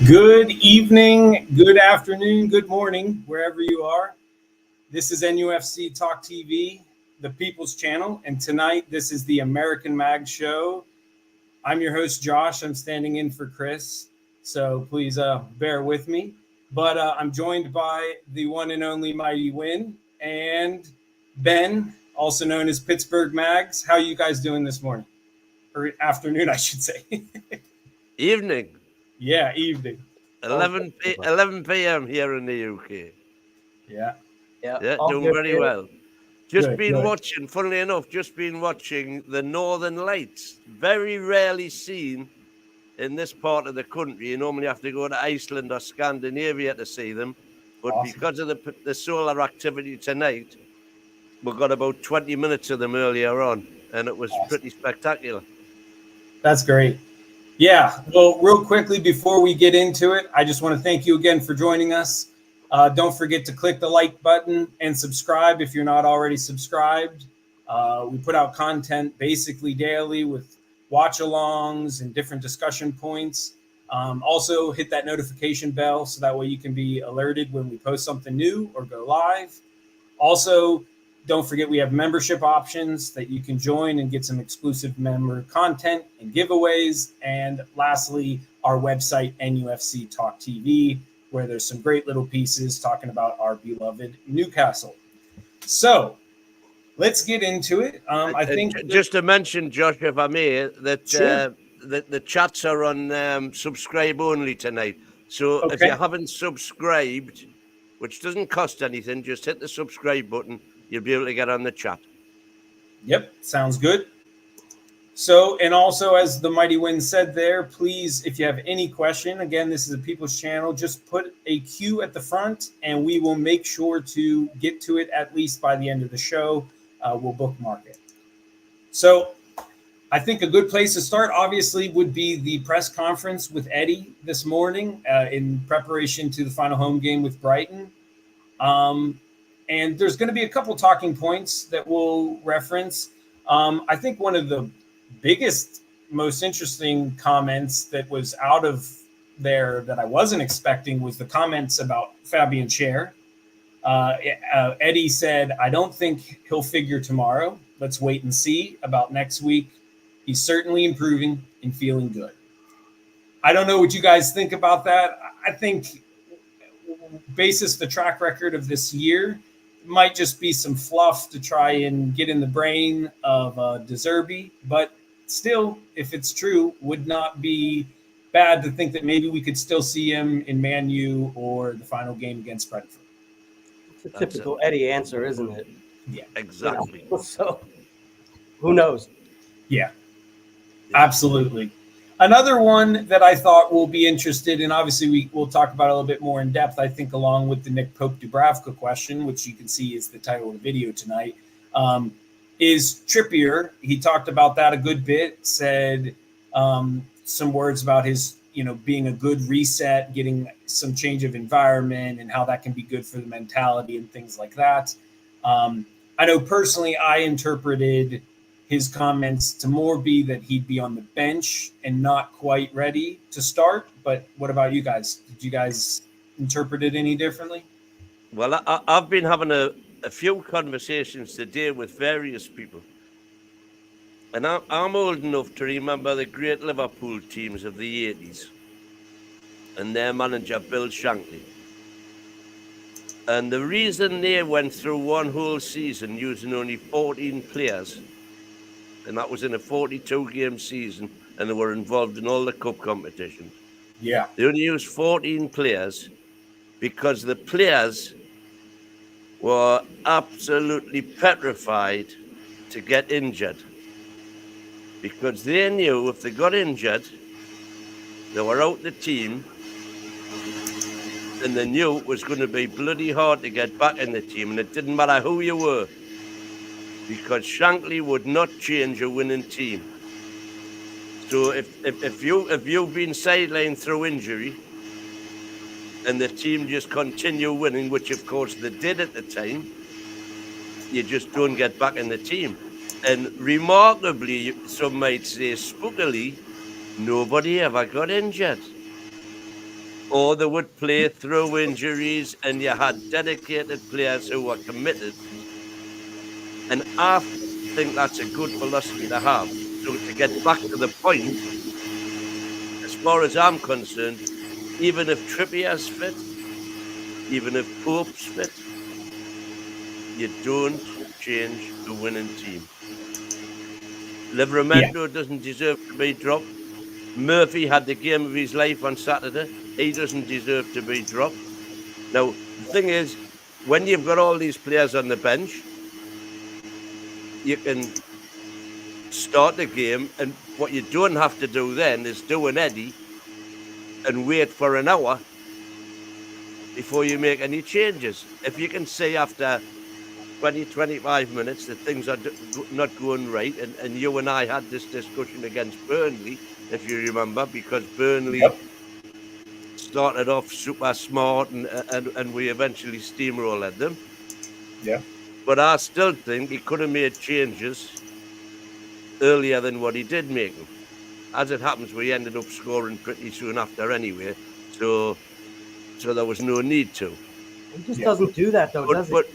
Good evening, good afternoon, good morning, wherever you are. This is NUFC Talk TV, the People's Channel, and tonight this is the American Mag Show. I'm your host, Josh. I'm standing in for Chris, so please bear with me. But I'm joined by the one and only Mighty Win and Ben, also known as Pittsburgh Mags. How are you guys doing this morning? Or afternoon, I should say. Evening. Yeah, evening. 11 p.m. here in the UK. Yeah, doing very well. Just Good. watching, funnily enough, the Northern Lights. Very rarely seen in this part of the country. You normally have to go to Iceland or Scandinavia to see them. But awesome. Because of the solar activity tonight, we got about 20 minutes of them earlier on, and it was pretty spectacular. That's great. Yeah, well, real quickly before we get into it, I just want to thank you again for joining us. Don't forget to click the like button and subscribe if you're not already subscribed. We put out content basically daily with watch-alongs and different discussion points. Also, hit that notification bell so that way you can be alerted when we post something new or go live. Also, don't forget we have membership options that you can join and get some exclusive member content and giveaways. And lastly, our website, NUFC Talk TV, where there's some great little pieces talking about our beloved Newcastle. So let's get into it. I think just to mention, Josh, if I may, that sure. the chats are on subscribe only tonight. So if you haven't subscribed, which doesn't cost anything, just hit the subscribe button. You'll be able to get on the chat. Yep, sounds good. So, and also, as the Mighty Win said there, please, if you have any question, again, this is a People's Channel, just put a Q at the front, and we will make sure to get to it at least by the end of the show. We'll bookmark it. So, I think a good place to start, obviously, would be the press conference with Eddie this morning in preparation to the final home game with Brighton. And there's going to be a couple talking points that we'll reference. I think one of the biggest, most interesting comments that was out of there that I wasn't expecting was the comments about Fabian Schär. Eddie said, I don't think he'll figure tomorrow. Let's wait and see about next week. He's certainly improving and feeling good. I don't know what you guys think about that. I think basis the track record of this year, might just be some fluff to try and get in the brain of De Zerbi, but still, if it's true, would not be bad to think that maybe we could still see him in Man U or the final game against Brentford. It's a typical Eddie answer, isn't it? Yeah, exactly. You know? So, who knows? Yeah, absolutely. Another one that I thought will be interested, and obviously we'll talk about it a little bit more in depth, I think, along with the Nick Pope DUBRAVKA question, which you can see is the title of the video tonight, is Trippier. He talked about that a good bit, said some words about his, being a good reset, getting some change of environment and how that can be good for the mentality and things like that. I know personally I interpreted his comments to more be that he'd be on the bench and not quite ready to start. But what about you guys? Did you guys interpret it any differently? Well, I've been having a few conversations today with various people. And I'm old enough to remember the great Liverpool teams of the 80s and their manager, Bill Shankly. And the reason they went through one whole season using only 14 players, and that was in a 42-game season, and they were involved in all the cup competitions. Yeah. They only used 14 players because the players were absolutely petrified to get injured. Because they knew if they got injured, they were out the team, and they knew it was going to be bloody hard to get back in the team, and it didn't matter who you were, because Shankly would not change a winning team. So if you've been sidelined through injury and the team just continue winning, which of course they did at the time, you just don't get back in the team. And remarkably, some might say spookily, nobody ever got injured. or they would play through injuries, and you had dedicated players who were committed. And I think that's a good philosophy to have. So to get back to the point, as far as I'm concerned, even if Trippier's fit, even if Pope's fit, you don't change a winning team. Livramento doesn't deserve to be dropped. Murphy had the game of his life on Saturday. He doesn't deserve to be dropped. Now, the thing is, when you've got all these players on the bench, you can start the game, and what you don't have to do then is do an Eddie and wait for an hour before you make any changes. If you can see after 20, 25 minutes that things are not going right, and you and I had this discussion against Burnley, if you remember, because Burnley started off super smart and we eventually steamrolled them. Yeah. But I still think he could have made changes earlier than what he did make them. As it happens, we ended up scoring pretty soon after anyway, so there was no need to. He just doesn't do that though, does he? But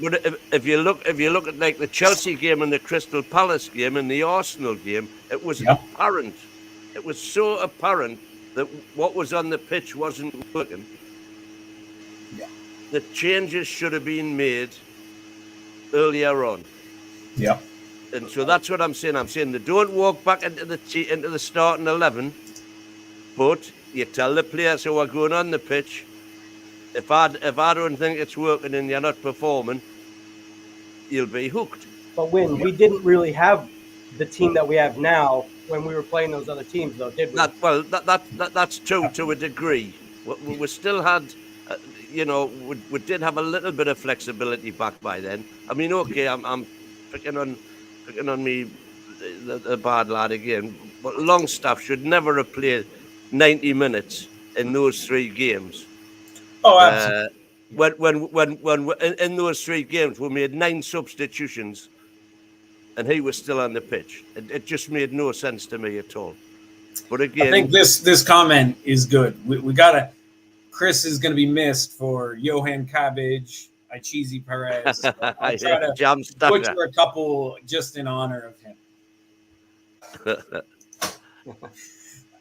if you look at like the Chelsea game and the Crystal Palace game and the Arsenal game, it was apparent. It was so apparent that what was on the pitch wasn't working. Yeah. The changes should have been made earlier on. Yeah. And so that's what I'm saying. I'm saying they don't walk back into the starting 11, but you tell the players who are going on the pitch, if I don't think it's working and you're not performing, you'll be hooked. But we didn't really have the team that we have now when we were playing those other teams, though, did we? That's true to a degree. We still had, we did have a little bit of flexibility back by then. I mean, okay, I'm picking on me, the bad lad again, but Longstaff should never have played 90 minutes in those three games. Oh, absolutely. When in those three games we made 9 substitutions, and he was still on the pitch. It just made no sense to me at all. But again, I think this comment is good. We gotta. Chris is going to be missed for Johan Cabbage, Ichizi Perez. I'll try to butcher a couple just in honor of him.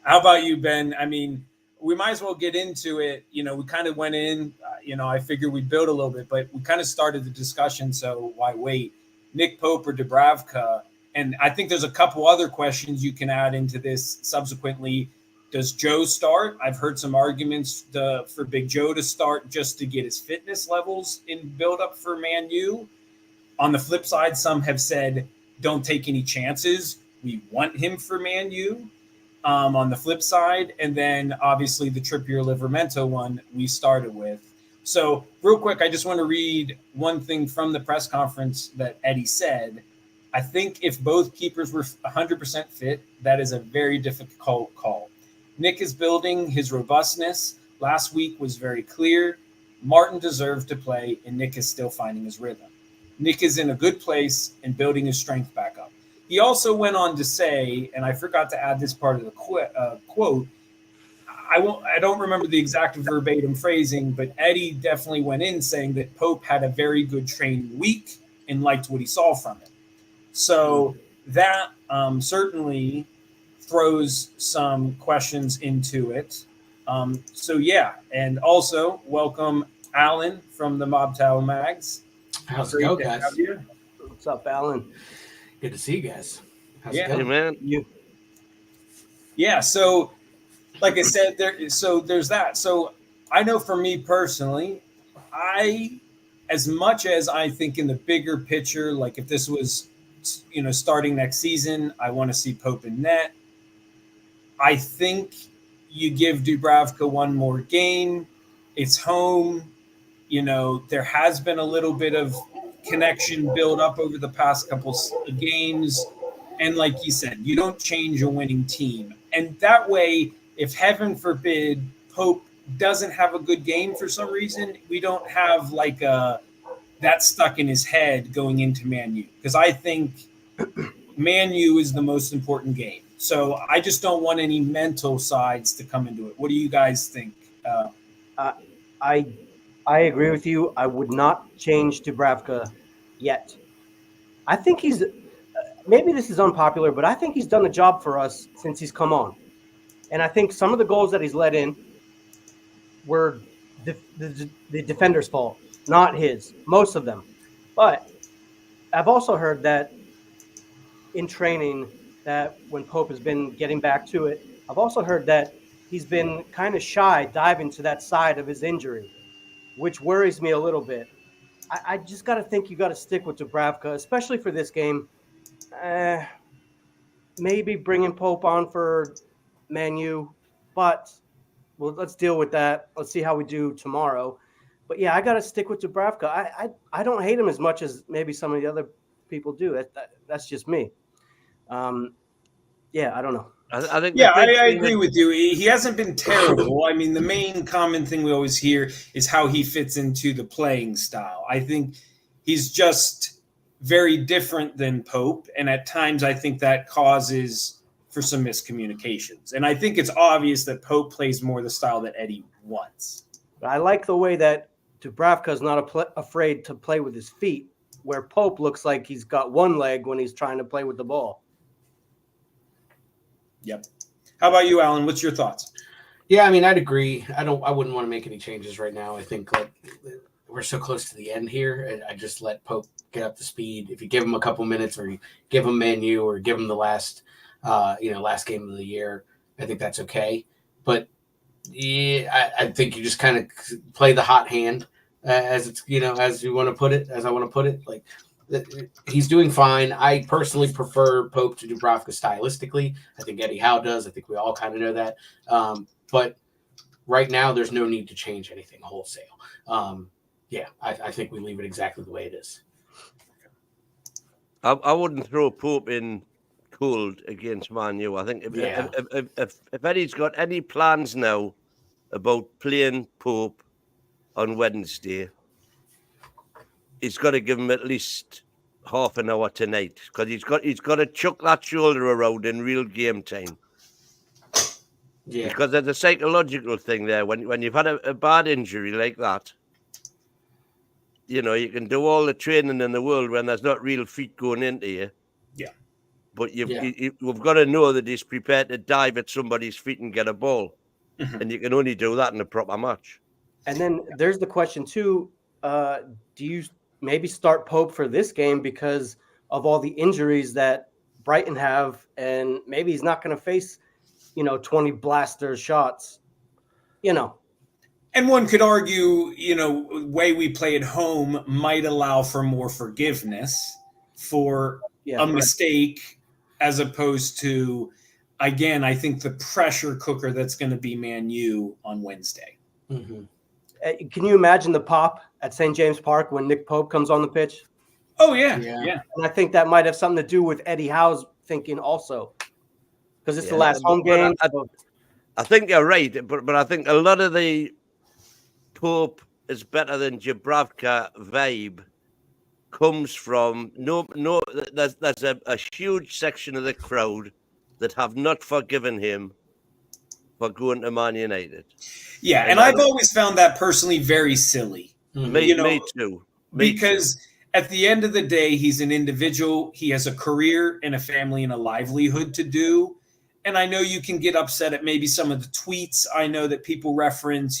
How about you, Ben? I mean, we might as well get into it. We kind of went in, I figured we'd build a little bit, but we kind of started the discussion, so why wait? Nick Pope or DUBRAVKA? And I think there's a couple other questions you can add into this subsequently. Does Joe start? I've heard some arguments for Big Joe to start just to get his fitness levels in build up for Man U. On the flip side, some have said, don't take any chances. We want him for Man U. On the flip side, and then obviously the Trippier Livramento one we started with. So real quick, I just want to read one thing from the press conference that Eddie said. I think if both keepers were 100% fit, that is a very difficult call. Nick is building his robustness. Last week was very clear. Martin deserved to play, and Nick is still finding his rhythm. Nick is in a good place and building his strength back up. He also went on to say, and I forgot to add this part of the quote, I don't remember the exact verbatim phrasing, but Eddie definitely went in saying that Pope had a very good training week and liked what he saw from it. So that certainly throws some questions into it. And also welcome Alan from the Mob Tower Mags. How's it go, guys? What's up, Alan? Good to see you guys. How's it Hey, going? man. Yeah, so like I said, there's that. So I know for me personally, as much as I think in the bigger picture, like if this was, starting next season, I want to see Pope in net. I think you give DUBRAVKA one more game. It's home. There has been a little bit of connection build up over the past couple of games. And like you said, you don't change a winning team. And that way, if heaven forbid Pope doesn't have a good game for some reason, we don't have that stuck in his head going into Man U. Because I think Man U is the most important game. So I just don't want any mental sides to come into it. What do you guys think? I agree with you. I would not change Dubravka yet. I think he's maybe this is unpopular, but I think he's done a job for us since he's come on. And I think some of the goals that he's let in were the defender's fault, not his, most of them. But I've also heard that in training, that when Pope has been getting back to it, I've also heard that he's been kind of shy diving to that side of his injury, which worries me a little bit. I just got to think you got to stick with Dubravka, especially for this game. Maybe bringing Pope on for Man U, but well, let's deal with that. Let's see how we do tomorrow. But yeah, I got to stick with Dubravka. I don't hate him as much as maybe some of the other people do. That's just me. Yeah, I don't know. I think. Yeah, I agree with you. He hasn't been terrible. I mean, the main common thing we always hear is how he fits into the playing style. I think he's just very different than Pope, and at times I think that causes for some miscommunications. And I think it's obvious that Pope plays more the style that Eddie wants. But I like the way that Dubravka is not afraid to play with his feet, where Pope looks like he's got one leg when he's trying to play with the ball. Yep. How about you, Alan? What's your thoughts? Yeah, I mean, I'd agree. I wouldn't want to make any changes right now. I think like we're so close to the end here, and I just let Pope get up to speed. If you give him a couple minutes, or you give him Man U, or give him the last game of the year, I think that's okay. But yeah, I think you just kind of play the hot hand, as it's as you want to put it, as I want to put it. Like he's doing fine. I personally prefer Pope to Dubravka stylistically. I think Eddie Howe does. I think we all kind of know that. But right now, there's no need to change anything wholesale. I think we leave it exactly the way it is. I wouldn't throw Pope in cold against Man U. I think if Eddie's got any plans now about playing Pope on Wednesday, he's got to give him at least half an hour tonight, because he's got to chuck that shoulder around in real game time. Yeah, because there's a psychological thing there. When you've had a bad injury like that, you can do all the training in the world when there's not real feet going into you. Yeah. But we've got to know that he's prepared to dive at somebody's feet and get a ball. Mm-hmm. And you can only do that in a proper match. And then there's the question, too. Do you maybe start Pope for this game because of all the injuries that Brighton have, and maybe he's not going to face, 20 blaster shots, And one could argue, the way we play at home might allow for more forgiveness for a mistake, as opposed to, again, I think the pressure cooker that's going to be Man U on Wednesday. Mm-hmm. Can you imagine the pop at St. James Park when Nick Pope comes on the pitch? Oh, yeah. And I think that might have something to do with Eddie Howe's thinking also, because it's the last home game. I think you're right, but I think a lot of the Pope is better than Dubravka vibe comes from there's a huge section of the crowd that have not forgiven him for going to Man United. Yeah, and I've always found that personally very silly. Me too. Because at the end of the day, he's an individual. He has a career and a family and a livelihood to do. And I know you can get upset at maybe some of the tweets I know that people reference,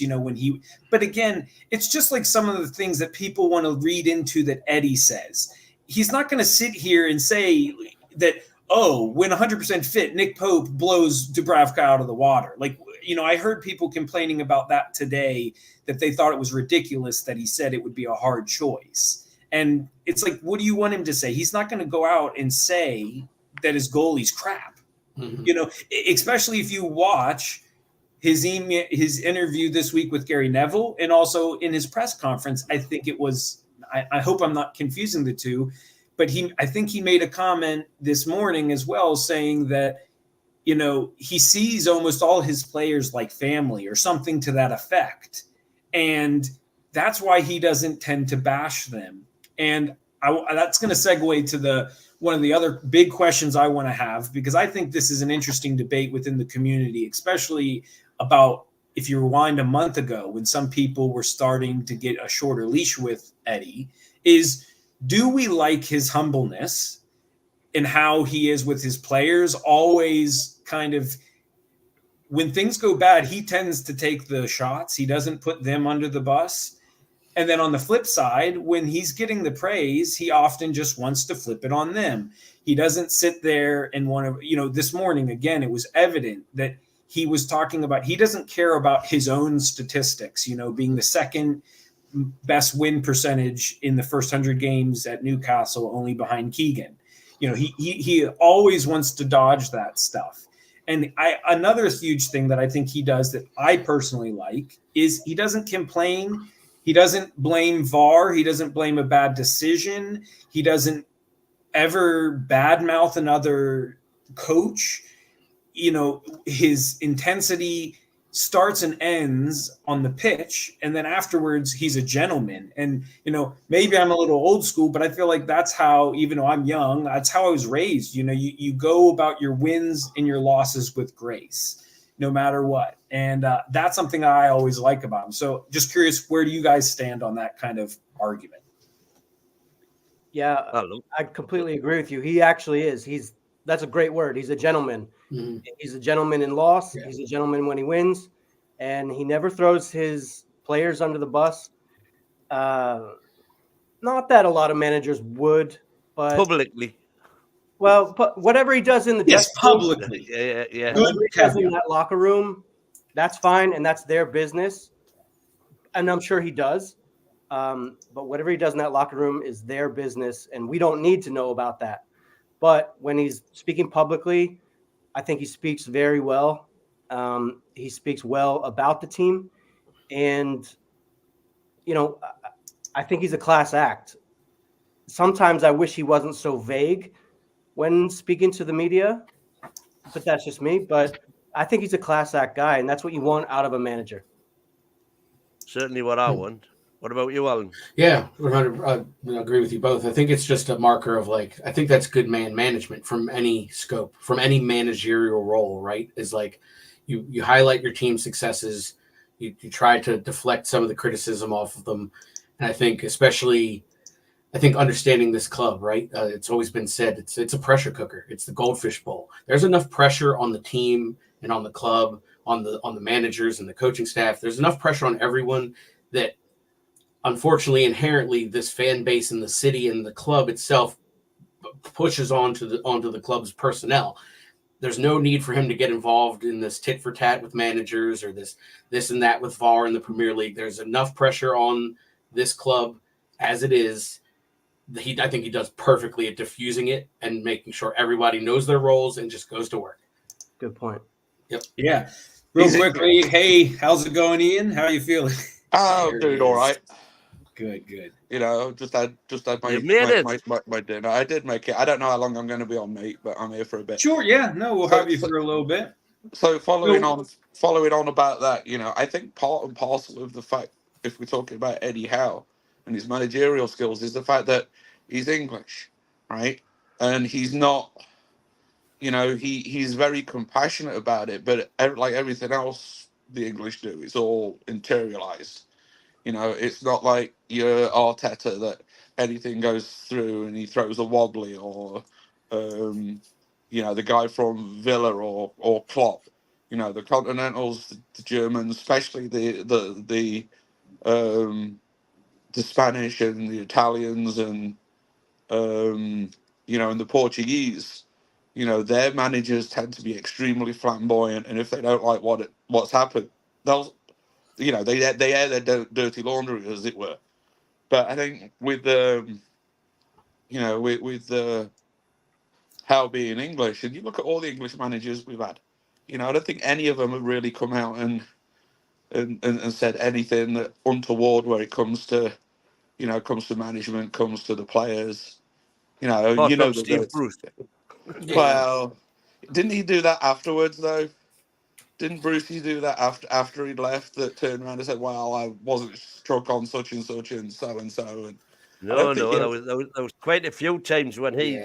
but again, it's just like some of the things that people want to read into that Eddie says. He's not going to sit here and say that, when 100% fit, Nick Pope blows Dubravka out of the water. Like, I heard people complaining about that today, that they thought it was ridiculous that he said it would be a hard choice. And it's like, what do you want him to say? He's not going to go out and say that his goalie's crap. Mm-hmm. Especially if you watch his interview this week with Gary Neville, and also in his press conference, I think it was, I hope I'm not confusing the two, but I think he made a comment this morning as well saying that, he sees almost all his players like family or something to that effect. And that's why he doesn't tend to bash them. And that's going to segue to one of the other big questions I want to have, because I think this is an interesting debate within the community, especially about if you rewind a month ago when some people were starting to get a shorter leash with Eddie, is do we like his humbleness and how he is with his players? Always kind of, when things go bad, he tends to take the shots. He doesn't put them under the bus. And then on the flip side, when he's getting the praise, he often just wants to flip it on them. He doesn't sit there and want to, this morning, again, it was evident that he was talking about, he doesn't care about his own statistics, being the second best win percentage in the first 100 games at Newcastle, only behind Keegan. He always wants to dodge that stuff. And another huge thing that I think he does that I personally like is he doesn't complain. He doesn't blame VAR. He doesn't blame a bad decision. He doesn't ever badmouth another coach. His intensity starts and ends on the pitch, and then afterwards he's a gentleman. And maybe I'm a little old school, but I feel like that's how, even though I'm young, that's how I was raised. You go about your wins and your losses with grace, no matter what. And that's something I always like about him. So just curious, where do you guys stand on that kind of argument? Yeah, I completely agree with you. He actually is. That's a great word. He's a gentleman. Mm-hmm. He's a gentleman in loss. Yeah. He's a gentleman when he wins, and he never throws his players under the bus. Not that a lot of managers would, but publicly. Well, but whatever he does in the publicly, yeah. Whatever he does in that locker room, that's fine, and that's their business. And I'm sure he does. But whatever he does in that locker room is their business, and we don't need to know about that. But when he's speaking publicly, I think he speaks very well. He speaks well about the team. And, I think he's a class act. Sometimes I wish he wasn't so vague when speaking to the media, but that's just me. But I think he's a class act guy, and that's what you want out of a manager. Certainly what I want. What about you, Alan? Yeah, I agree with you both. I think it's just a marker of I think that's good man management from any scope, from any managerial role, right? Is you highlight your team's successes, you try to deflect some of the criticism off of them. And I think understanding this club, right? It's always been said it's a pressure cooker. It's the Goldfish Bowl. There's enough pressure on the team and on the club, on the managers and the coaching staff. There's enough pressure on everyone that, unfortunately, inherently, this fan base in the city and the club itself pushes onto the club's personnel. There's no need for him to get involved in this tit for tat with managers or this and that with VAR in the Premier League. There's enough pressure on this club as it is. I think he does perfectly at diffusing it and making sure everybody knows their roles and just goes to work. Good point. Yep. Yeah. Real quickly, hey, how's it going, Ian? How are you feeling? Oh, doing all right. Good. Just had my dinner. I did make it. I don't know how long I'm going to be on, mate, but I'm here for a bit. Sure, yeah. No, we'll have you for a little bit. So following on about that, I think part and parcel of the fact, if we're talking about Eddie Howe and his managerial skills, is the fact that he's English, right? And he's not, he's very compassionate about it, but like everything else the English do, it's all interiorized. It's not like your Arteta that anything goes through and he throws a wobbly, or, the guy from Villa or Klopp. The Continentals, the Germans, especially the Spanish and the Italians and, and the Portuguese, their managers tend to be extremely flamboyant. And if they don't like what's happened, they'll, they air their dirty laundry, as it were. But I think with the, with the Howe being English, and you look at all the English managers we've had, I don't think any of them have really come out and said anything that untoward where it comes to, comes to management, comes to the players. Steve Bruce. Well, didn't he do that afterwards though? Didn't Brucey do that after he'd left? That turned around and said, "Well, I wasn't struck on such and such and so and so." And no, there was quite a few times when he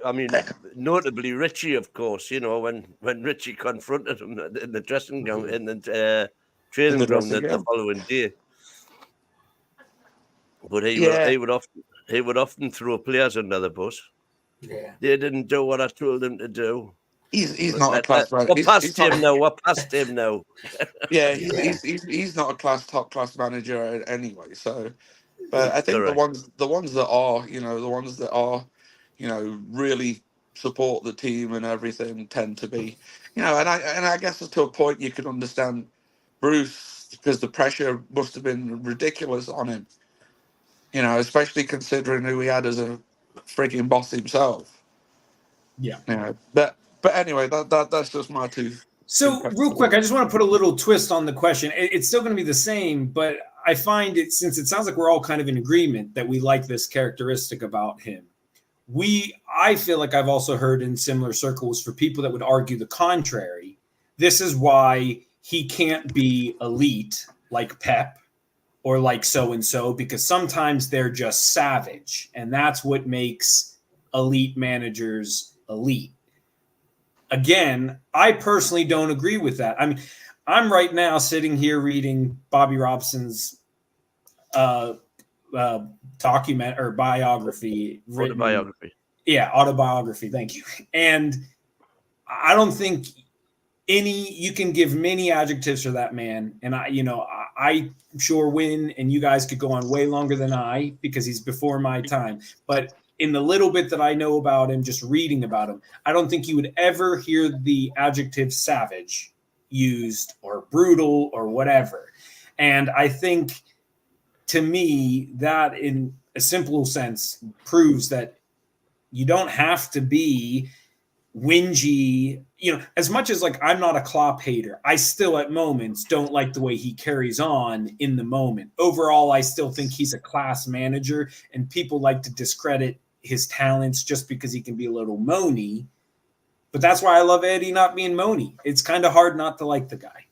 I mean, notably Richie, of course. When Richie confronted him in the dressing room and training the ground dressing the gown. following day. But Yeah. he would often throw players under the bus. Yeah. They didn't do what I told them to do. He's not a class manager. We're past him now. We're past him now. Yeah, Yeah. he's not a top class manager anyway. So, but I think Correct. the ones that are, really support the team and everything tend to be, and I guess to a point you can understand Bruce, because the pressure must have been ridiculous on him. Especially considering who he had as a freaking boss himself. Yeah. But anyway, that's just my two. So real quick, I just want to put a little twist on the question. It's still going to be the same, but I find it, since it sounds like we're all kind of in agreement that we like this characteristic about him. I feel like I've also heard in similar circles for people that would argue the contrary. This is why he can't be elite like Pep or like so-and-so, because sometimes they're just savage. And that's what makes elite managers elite. Again, I personally don't agree with that. I mean, I'm right now sitting here reading Bobby Robson's document or biography. Autobiography. Yeah, autobiography. Thank you. And I don't think you can give many adjectives for that man. And I sure win, and you guys could go on way longer than I, because he's before my time. But in the little bit that I know about him, just reading about him, I don't think you would ever hear the adjective savage used or brutal or whatever. And I think, to me, that in a simple sense proves that you don't have to be whingy. As much as like I'm not a Klopp hater, I still at moments don't like the way he carries on in the moment. Overall, I still think he's a class manager, and people like to discredit his talents just because he can be a little moany. But that's why I love Eddie not being moany. It's kind of hard not to like the guy.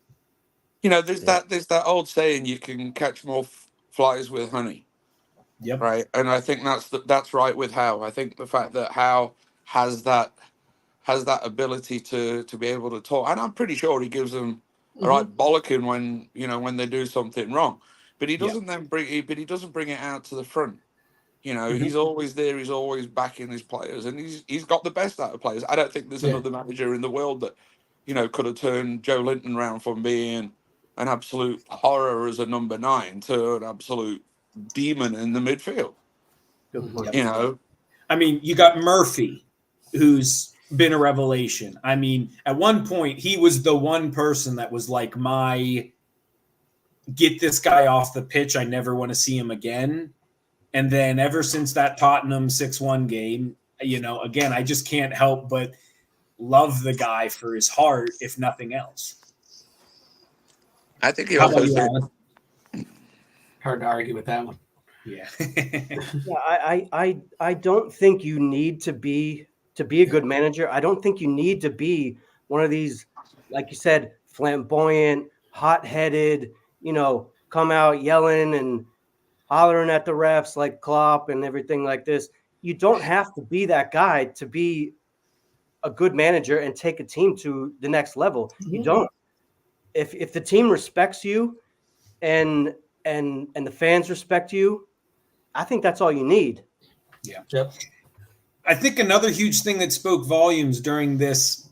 There's that old saying, you can catch more flies with honey. Yep. Right. And I think that's right with Howe. I think the fact that Howe has that ability to be able to talk, and I'm pretty sure he gives them a right bollocking when they do something wrong, but he doesn't he doesn't bring it out to the front. He's always there. He's always backing his players, and he's got the best out of players. I don't think there's another manager in the world that could have turned Joe Linton around from being an absolute horror as a number 9 to an absolute demon in the midfield. I mean, you got Murphy, who's been a revelation. I mean, at one point, he was the one person that was like, get this guy off the pitch. I never want to see him again. And then ever since that Tottenham 6-1 game, again, I just can't help but love the guy for his heart, if nothing else. I think he How also about you, Alan? Hard to argue with that one. Yeah. I don't think you need to be a good manager. I don't think you need to be one of these, like you said, flamboyant, hot-headed, come out yelling and hollering at the refs like Klopp and everything like this. You don't have to be that guy to be a good manager and take a team to the next level. You don't. If the team respects you and the fans respect you, I think that's all you need. Yeah. Yep. I think another huge thing that spoke volumes during this,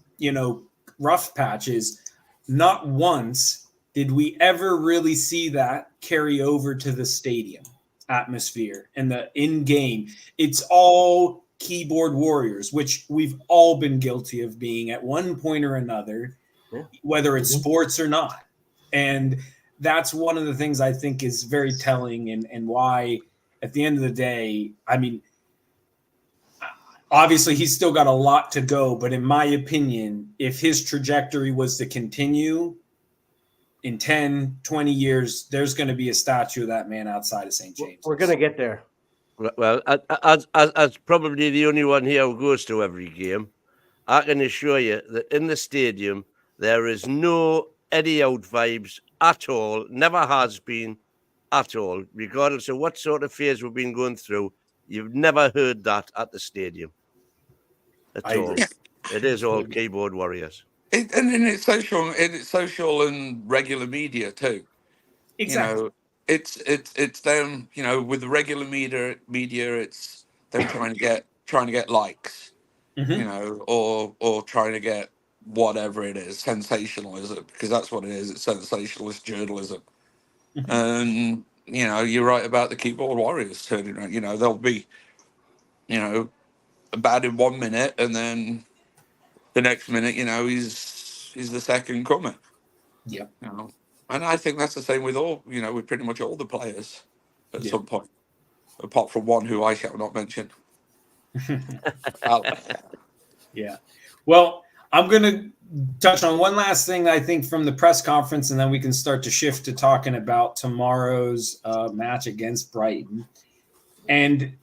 rough patch is not once did we ever really see that carry over to the stadium atmosphere and the in-game. It's all keyboard warriors, which we've all been guilty of being at one point or another, whether it's sports or not. And that's one of the things I think is very telling, and why at the end of the day, I mean, obviously he's still got a lot to go, but in my opinion, if his trajectory was to continue in 10, 20 years, there's going to be a statue of that man outside of St. James. We're going to get there. Well, as probably the only one here who goes to every game, I can assure you that in the stadium, there is no Eddie out vibes at all, never has been at all, regardless of what sort of phase we've been going through. You've never heard that at the stadium at all. It is all keyboard warriors. And in its social and regular media too. Exactly. You know, it's them. You know, with the regular media, it's them trying to get likes. You Hmm. know, or trying to get whatever it is, sensationalism, because that's what it is. It's sensationalist journalism. Hmm. And you know, you're right about the keyboard warriors turning around. You know, they'll be, you know, bad in 1 minute, and then the next minute, you know, he's the second coming. Yep. You know, and I think that's the same with all, you know, with pretty much all the players at Yeah. some point, apart from one who I shall not mention. Alan. Yeah. Well, I'm going to touch on one last thing I think from the press conference, and then we can start to shift to talking about tomorrow's match against Brighton. And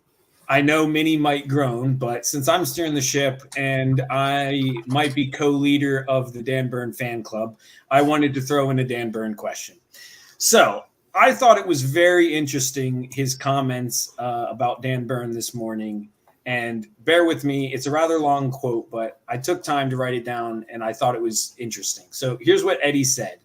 I know many might groan, but since I'm steering the ship and I might be co-leader of the Dan Burn fan club, I wanted to throw in a Dan Burn question. So I thought it was very interesting, his comments about Dan Burn this morning. And bear with me, it's a rather long quote, but I took time to write it down and I thought it was interesting. So here's what Eddie said.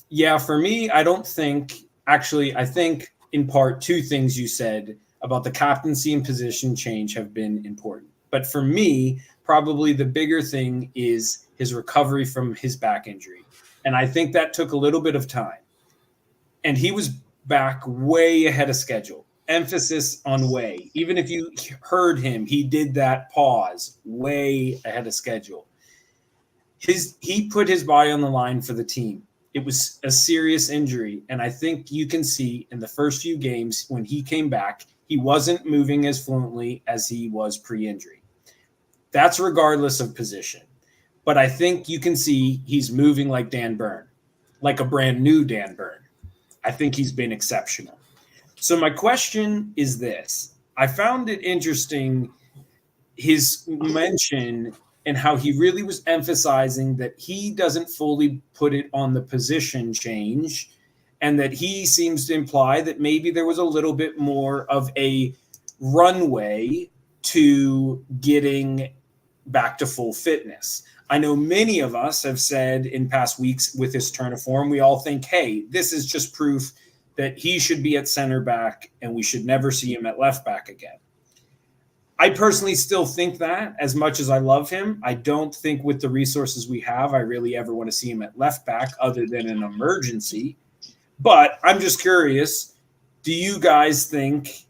Yeah, for me, I don't think, actually, I think in part two things you said about the captaincy and position change have been important. But for me, probably the bigger thing is his recovery from his back injury. And I think that took a little bit of time. And he was back way ahead of schedule. Emphasis on way. Even if you heard him, he did that pause way ahead of schedule. He put his body on the line for the team. It was a serious injury, and I think you can see in the first few games when he came back, he wasn't moving as fluently as he was pre-injury. That's regardless of position. But I think you can see he's moving like Dan Burn, like a brand new Dan Burn. I think he's been exceptional. So my question is this. I found it interesting, his mention and how he really was emphasizing that he doesn't fully put it on the position change, and that he seems to imply that maybe there was a little bit more of a runway to getting back to full fitness. I know many of us have said in past weeks with his turn of form, we all think, hey, this is just proof that he should be at center back and we should never see him at left back again. I personally still think that, as much as I love him. I don't think with the resources we have, I really ever want to see him at left back other than an emergency. But I'm just curious, do you guys think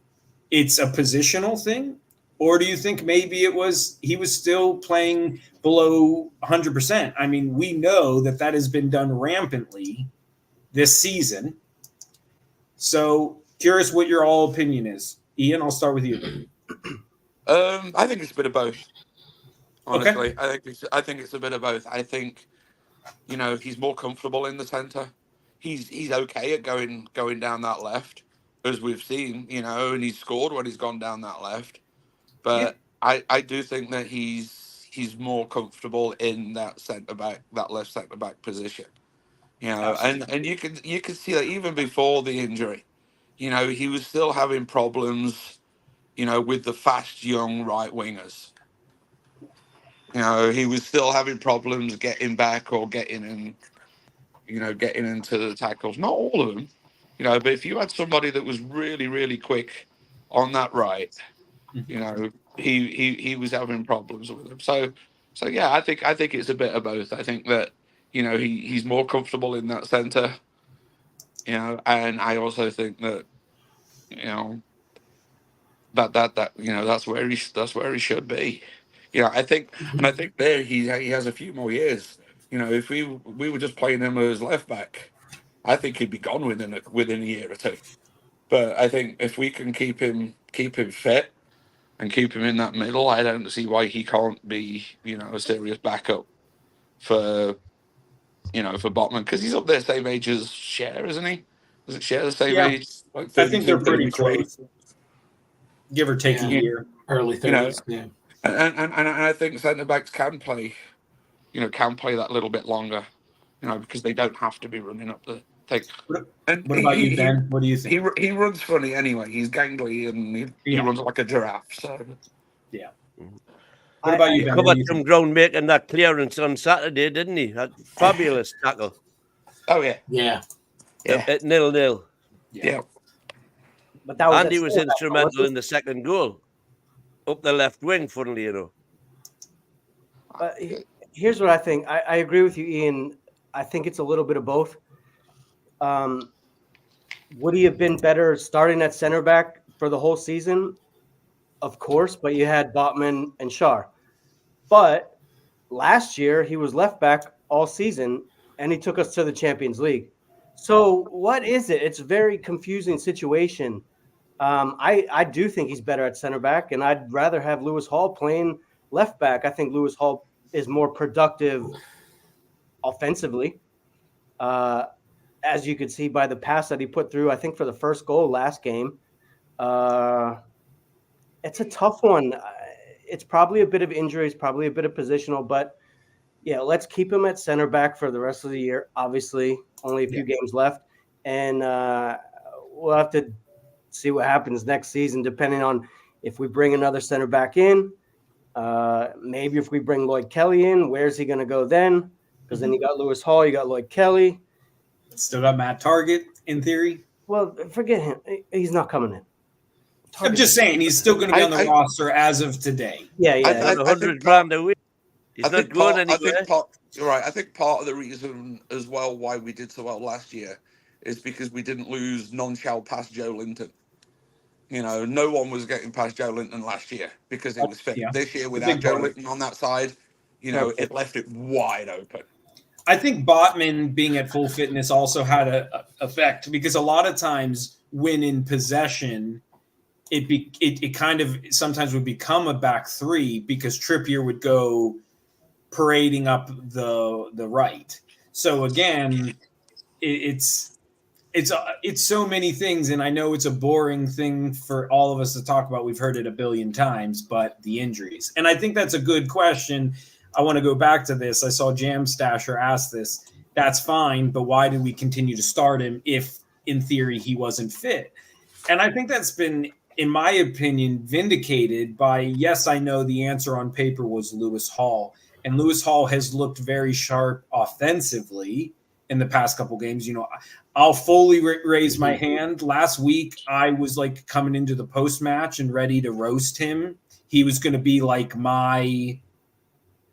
it's a positional thing? Or do you think maybe he was still playing below 100%? I mean, we know that has been done rampantly this season. So curious what your all opinion is. Ian, I'll start with you. I think it's a bit of both. Honestly, Okay. I think it's a bit of both. I think, you know, he's more comfortable in the centre. He's okay at going down that left, as we've seen, you know, and he's scored when he's gone down that left. Yeah. But I do think that he's more comfortable in that centre back, that left centre back position. You know, Absolutely. and you can see that even before the injury, you know, he was still having problems, you know, with the fast young right wingers. You know, he was still having problems getting back or getting in, you know, getting into the tackles. Not all of them, you know, but if you had somebody that was really, really quick on that right, you know, he was having problems with them. So yeah, I think it's a bit of both. I think that, you know, he's more comfortable in that centre, you know, and I also think that, you know, that you know, that's where he should be. You know, I think, and I think there he has a few more years. You know, if we were just playing him as left back, I think he'd be gone within a year or two. But I think if we can keep him fit and keep him in that middle, I don't see why he can't be, you know, a serious backup for, you know, for Botman, because he's up there same age as Cher, isn't he? Does it share the same Yeah. age, like I think they're 32, pretty 33? close, give or take a Yeah. year. Early You know, 30s. Yeah. and I think centre backs can play, you know, can play that little bit longer, you know, because they don't have to be running up the thing. What, And what about you, Ben? What do you think? he runs funny anyway. He's gangly and he Yeah. runs like a giraffe. So Yeah. What about you, He Ben? covered some ground making that clearance on Saturday, didn't he? That fabulous tackle. Oh yeah, Yeah. yeah, At 0-0. yeah. But that was And at he was center back, instrumental wasn't in the second goal. Up the left wing, funnily enough. Here's what I think. I agree with you, Ian. I think it's a little bit of both. Would he have been better starting at center back for the whole season? Of course, but you had Botman and Schär. But last year, he was left back all season, and he took us to the Champions League. So what is it? It's a very confusing situation. I do think he's better at center back, and I'd rather have Lewis Hall playing left back. I think Lewis Hall is more productive offensively, as you could see by the pass that he put through, I think, for the first goal last game. It's a tough one. It's probably a bit of injuries, probably a bit of positional, but yeah, let's keep him at center back for the rest of the year. Obviously, only a few games left, and we'll have to see what happens next season, depending on if we bring another center back in. Maybe if we bring Lloyd Kelly in, where's he going to go then? Because then you got Lewis Hall, you got Lloyd Kelly. Still got Matt Target in theory. Well, forget him. He's not coming in. I'm just saying he's still going to be on the roster as of today. Yeah. About 100 grand a week. He's not going anywhere. I think part of the reason as well why we did so well last year is because we didn't lose non-shell past Joe Linton. You know, no one was getting past Joe Linton last year because he was fit. Yeah. This year, without Joe Linton on that side, you know, it left it wide open. I think Botman being at full fitness also had an effect because a lot of times when in possession, it kind of sometimes would become a back three because Trippier would go parading up the right. So again, it's so many things, and I know it's a boring thing for all of us to talk about. We've heard it a billion times, but the injuries, and I think that's a good question. I want to go back to this. I saw Jam Stasher ask this. That's fine, but why did we continue to start him if, in theory, he wasn't fit? And I think that's been, in my opinion, vindicated by, yes, I know the answer on paper was Lewis Hall. And Lewis Hall has looked very sharp offensively in the past couple games. You know, I'll fully raise my hand. Last week, I was like coming into the post-match and ready to roast him. He was going to be like my...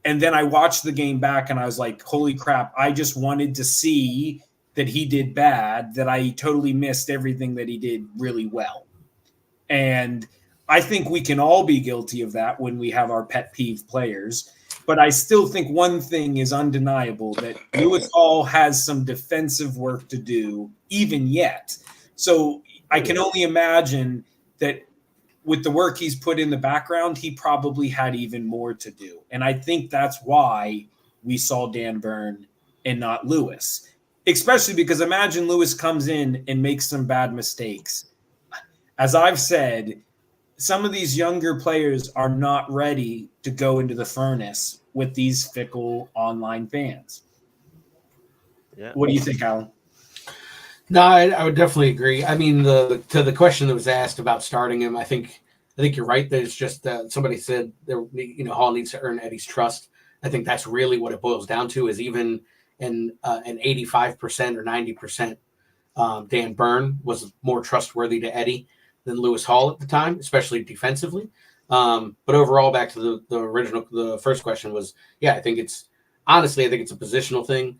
And then I watched the game back and I was like, holy crap, I just wanted to see that he did bad, that I totally missed everything that he did really well. And I think we can all be guilty of that when we have our pet peeve players. But I still think one thing is undeniable, that Lewis Hall has some defensive work to do even yet. So I can only imagine that with the work he's put in the background, he probably had even more to do. And I think that's why we saw Dan Burn and not Lewis, especially because imagine Lewis comes in and makes some bad mistakes. As I've said, some of these younger players are not ready to go into the furnace with these fickle online fans. Yeah. What do you think, Alan? No, I would definitely agree. I mean, to the question that was asked about starting him, I think you're right. There's just somebody said Hall needs to earn Eddie's trust. I think that's really what it boils down to. Is even an 85% or 90%, Dan Burn was more trustworthy to Eddie than Lewis Hall at the time, especially defensively. But overall, back to the first question was, I think it's a positional thing.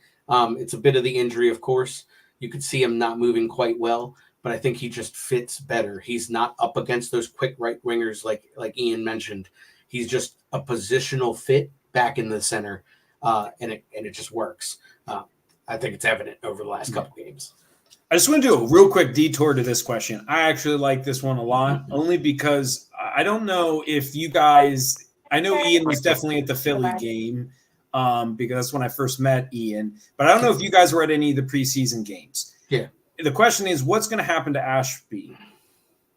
It's a bit of the injury, of course. You could see him not moving quite well, but I think he just fits better. He's not up against those quick right wingers like Ian mentioned. He's just a positional fit back in the center, and it just works. I think it's evident over the last couple games. I just want to do a real quick detour to this question. I actually like this one a lot, only because I don't know if you guys – I know Ian was definitely at the Philly game because that's when I first met Ian. But I don't know if you guys were at any of the preseason games. Yeah. The question is, what's going to happen to Ashby?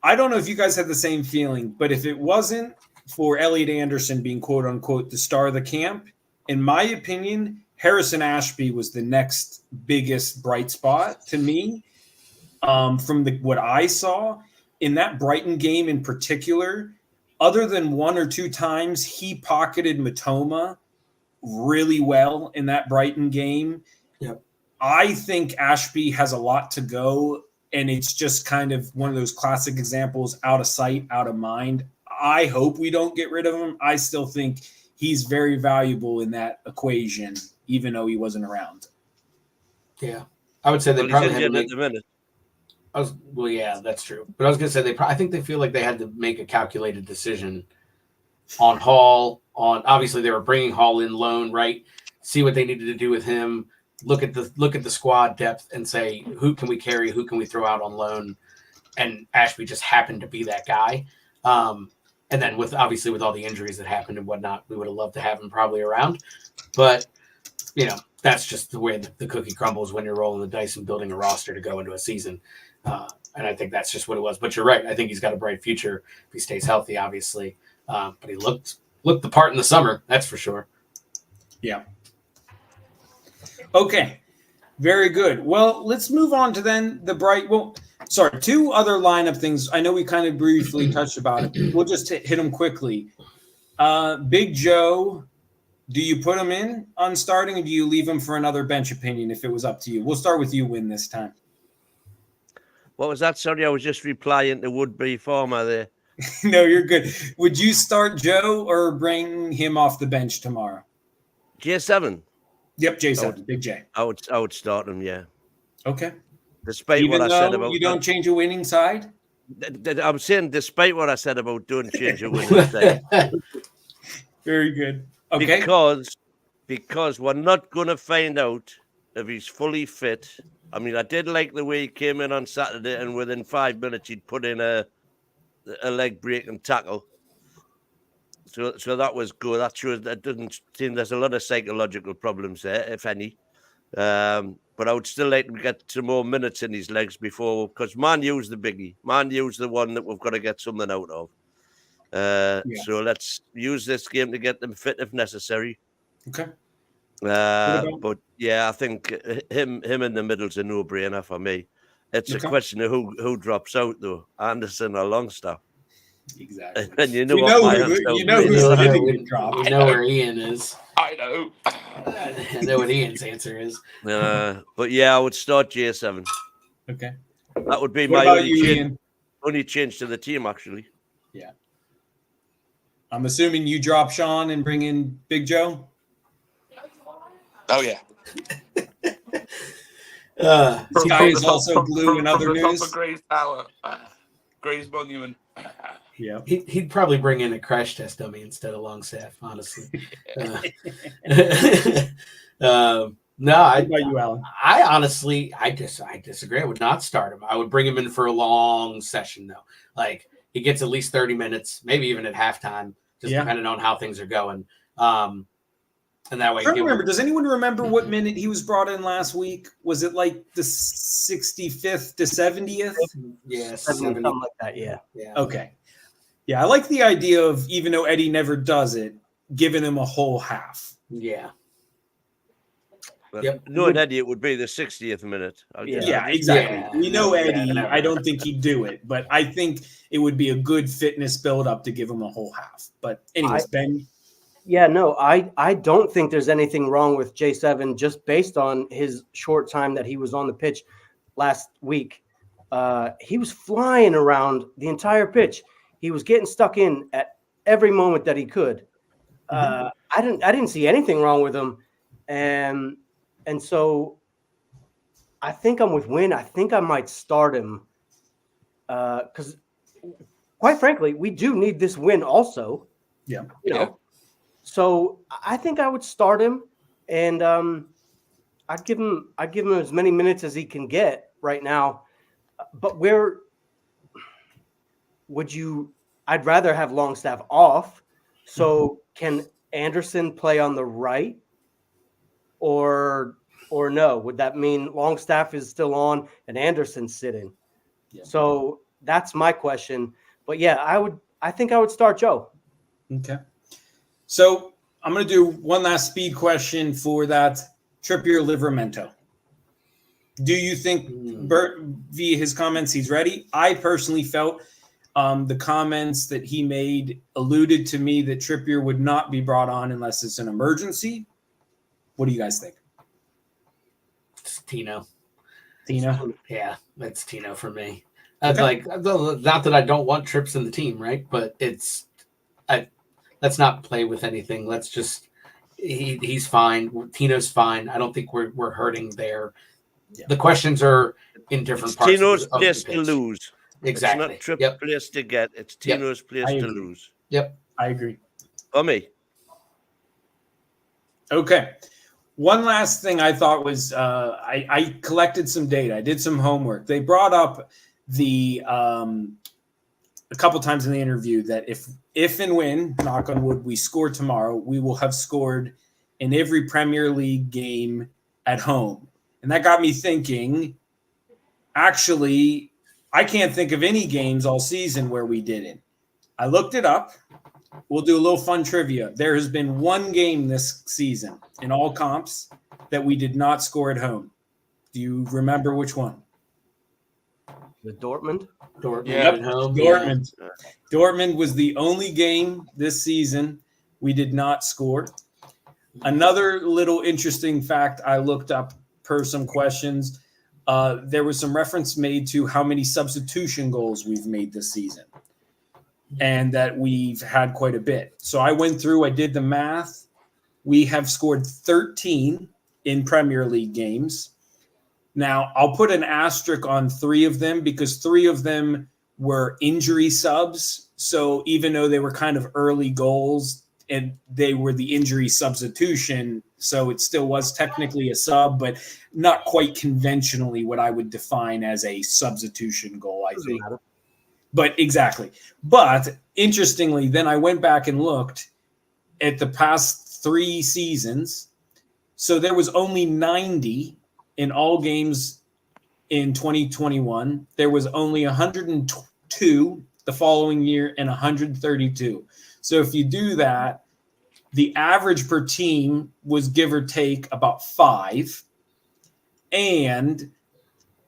I don't know if you guys had the same feeling, but if it wasn't for Elliot Anderson being quote-unquote the star of the camp, in my opinion – Harrison Ashby was the next biggest bright spot to me from what I saw in that Brighton game in particular. other than 1 or 2 times, he pocketed Matoma really well in that Brighton game. Yep. I think Ashby has a lot to go, and it's just kind of one of those classic examples, out of sight, out of mind. I hope we don't get rid of him. I still think he's very valuable in that equation, even though he wasn't around. Yeah. I would say they Well, probably he's had to injured make at the minute. well, yeah, that's true. But I was going to say I think they feel like they had to make a calculated decision on Hall. On obviously they were bringing Hall in loan, right? See what they needed to do with him. Look at the squad depth and say who can we carry, who can we throw out on loan, and Ashby just happened to be that guy. And then with all the injuries that happened and whatnot, we would have loved to have him probably around, but that's just the way the cookie crumbles when you're rolling the dice and building a roster to go into a season. And I think that's just what it was. But you're right. I think he's got a bright future if he stays healthy, obviously. But he looked the part in the summer, that's for sure. Yeah. Okay. Very good. Well, let's move on to then the two other lineup things. I know we kind of briefly touched about it. We'll just hit them quickly. Big Joe, do you put him in on starting, or do you leave him for another bench opinion if it was up to you? We'll start with you, Win, this time. What was that? Sorry, I was just replying to would-be former there. No, you're good. Would you start Joe or bring him off the bench tomorrow? J7. Yep, J7, Big J. I would start him, yeah. Okay. Despite Even what I said about you don't change a winning side? I'm saying despite what I said about don't change a winning side. Very good. Okay. Because we're not going to find out if he's fully fit. I mean, I did like the way he came in on Saturday, and within 5 minutes he'd put in a leg break and tackle. So that was good. That shows that doesn't seem there's a lot of psychological problems there, if any. But I would still like to get some more minutes in his legs before, because Man U's the biggie. Man U's the one that we've got to get something out of. So let's use this game to get them fit if necessary. Okay. But yeah, I think him in the middle's a no-brainer for me. It's a question of who drops out though, Anderson or Longstaff. Exactly. And who's getting the drop. We know where Ian is. I know. I know what Ian's answer is. But yeah, I would start J7. Okay. That would be What my about you, only change to the team, actually. Yeah. I'm assuming you drop Sean and bring in Big Joe? Oh, yeah. Sky is also blue in other news. Top of Gray's Tower. Gray's Monument. Yeah. He'd probably bring in a crash test dummy instead of Longstaff, honestly. No, What about you, Alan? I honestly disagree. I would not start him. I would bring him in for a long session, though. Like, he gets at least 30 minutes, maybe even at halftime, just depending on how things are going. And that way, does anyone remember what minute he was brought in last week? Was it like the 65th to 70th? Yeah, 70, something like that. Yeah. Okay. Yeah, I like the idea of, even though Eddie never does it, giving him a whole half. Yeah. But knowing Eddie, it would be the 60th minute. Yeah, exactly. Yeah. We know Eddie. I don't think he'd do it, but I think it would be a good fitness build-up to give him a whole half. But anyways, Ben. Yeah, no, I don't think there's anything wrong with J7 just based on his short time that he was on the pitch last week. He was flying around the entire pitch. He was getting stuck in at every moment that he could. I didn't see anything wrong with him. And so I think I'm with Win. I think I might start him because, quite frankly, we do need this win also. Yeah. You know. So I think I would start him, and I'd give him as many minutes as he can get right now. But where would you? I'd rather have Longstaff off. So can Anderson play on the right, or no? Would that mean Longstaff is still on and Anderson's sitting? Yeah. So that's my question. But yeah, I think I would start Joe. Okay. So I'm going to do one last speed question for that. Trippier, Livramento. Do you think Bert, via his comments, he's ready? I personally felt The comments that he made alluded to me that Trippier would not be brought on unless it's an emergency. What do you guys think? It's Tino. Tino? Yeah, that's Tino for me. Okay. Like, not that I don't want Trips in the team, right? But let's not play with anything. Let's just he's fine. Tino's fine. I don't think we're hurting there. Yeah. The questions are in different parts. Tino's of the place pitch. to lose. Exactly. It's not Trips' place to get. It's Tino's place to lose. Yep. I agree. For me. Okay. One last thing I thought was I collected some data. I did some homework. They brought up the a couple times in the interview that if and when, knock on wood, we score tomorrow, we will have scored in every Premier League game at home. And that got me thinking, actually, I can't think of any games all season where we didn't. I looked it up. We'll do a little fun trivia. There has been one game this season in all comps that we did not score at home. Do you remember which one? The Dortmund? Yep, Dortmund. Yeah. Dortmund was the only game this season we did not score. Another little interesting fact I looked up per some questions, there was some reference made to how many substitution goals we've made this season, and that we've had quite a bit. So I went through, I did the math. We have scored 13 in Premier League games. Now, I'll put an asterisk on 3 of them because 3 of them were injury subs. So even though they were kind of early goals and they were the injury substitution, so it still was technically a sub, but not quite conventionally what I would define as a substitution goal, I think. But exactly. But interestingly, then I went back and looked at the past 3 seasons. So there was only 90 in all games in 2021. There was only 102 the following year and 132. So if you do that, the average per team was give or take about 5. And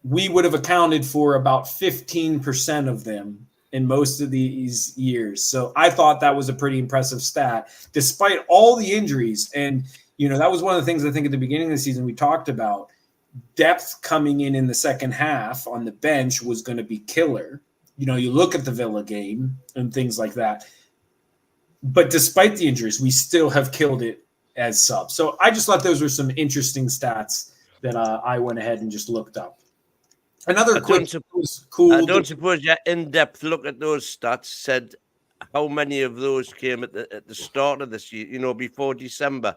we would have accounted for about 15% of them in most of these years. So I thought that was a pretty impressive stat, despite all the injuries. And, that was one of the things I think at the beginning of the season we talked about. Depth coming in the second half on the bench was going to be killer. You look at the Villa game and things like that. But despite the injuries, we still have killed it as subs. So I just thought those were some interesting stats that I went ahead and just looked up. Another quick cool. I don't suppose your in-depth look at those stats said how many of those came at the start of this year, before December,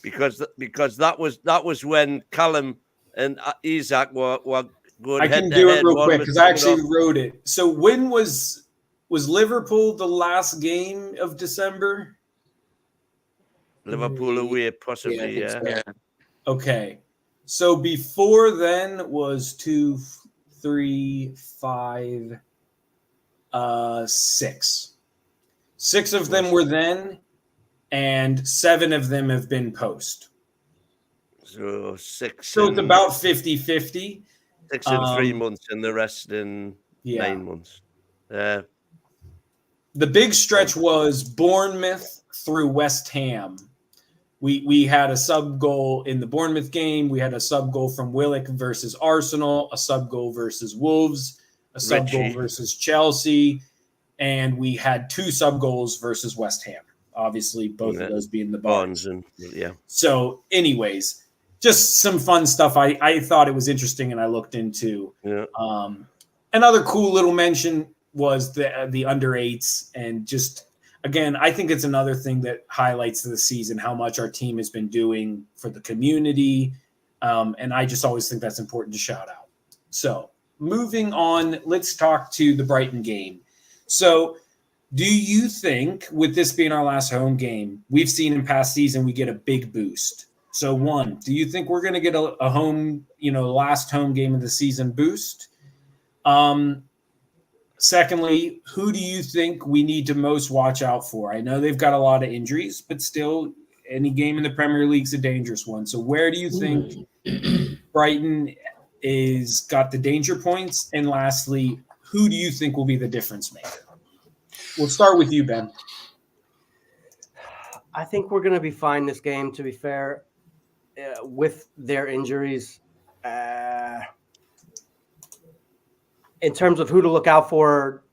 because that was when Callum and Isaac were going I head can to do head. it real quick because I actually wrote it. So when was Liverpool the last game of December? Liverpool away, possibly, yeah. Yeah. Okay. So before then was 2, 3, 5, 6. 6 of them were then, and 7 of them have been post. So 6. So it's about 50-50. 6 in 3 months and the rest in 9 months. The big stretch was Bournemouth through West Ham. We had a sub goal in the Bournemouth game. We had a sub goal from Willock versus Arsenal, a sub goal versus Wolves, a sub goal versus Chelsea, and we had 2 sub goals versus West Ham. Obviously, both of those being the Barnes. So, anyways, just some fun stuff. I thought it was interesting, and I looked into. Yeah. Another cool little mention was the under 8s, and just. Again, I think it's another thing that highlights the season, how much our team has been doing for the community. And I just always think that's important to shout out. So moving on, let's talk to the Brighton game. So do you think, with this being our last home game, we've seen in past season, we get a big boost? So 1, do you think we're going to get a home, last home game of the season boost? Secondly, who do you think we need to most watch out for? I know they've got a lot of injuries, but still, any game in the Premier League is a dangerous one. So where do you think Brighton is got the danger points? And lastly, who do you think will be the difference maker? We'll start with you, Ben. I think we're going to be fine this game, to be fair, with their injuries. In terms of who to look out for,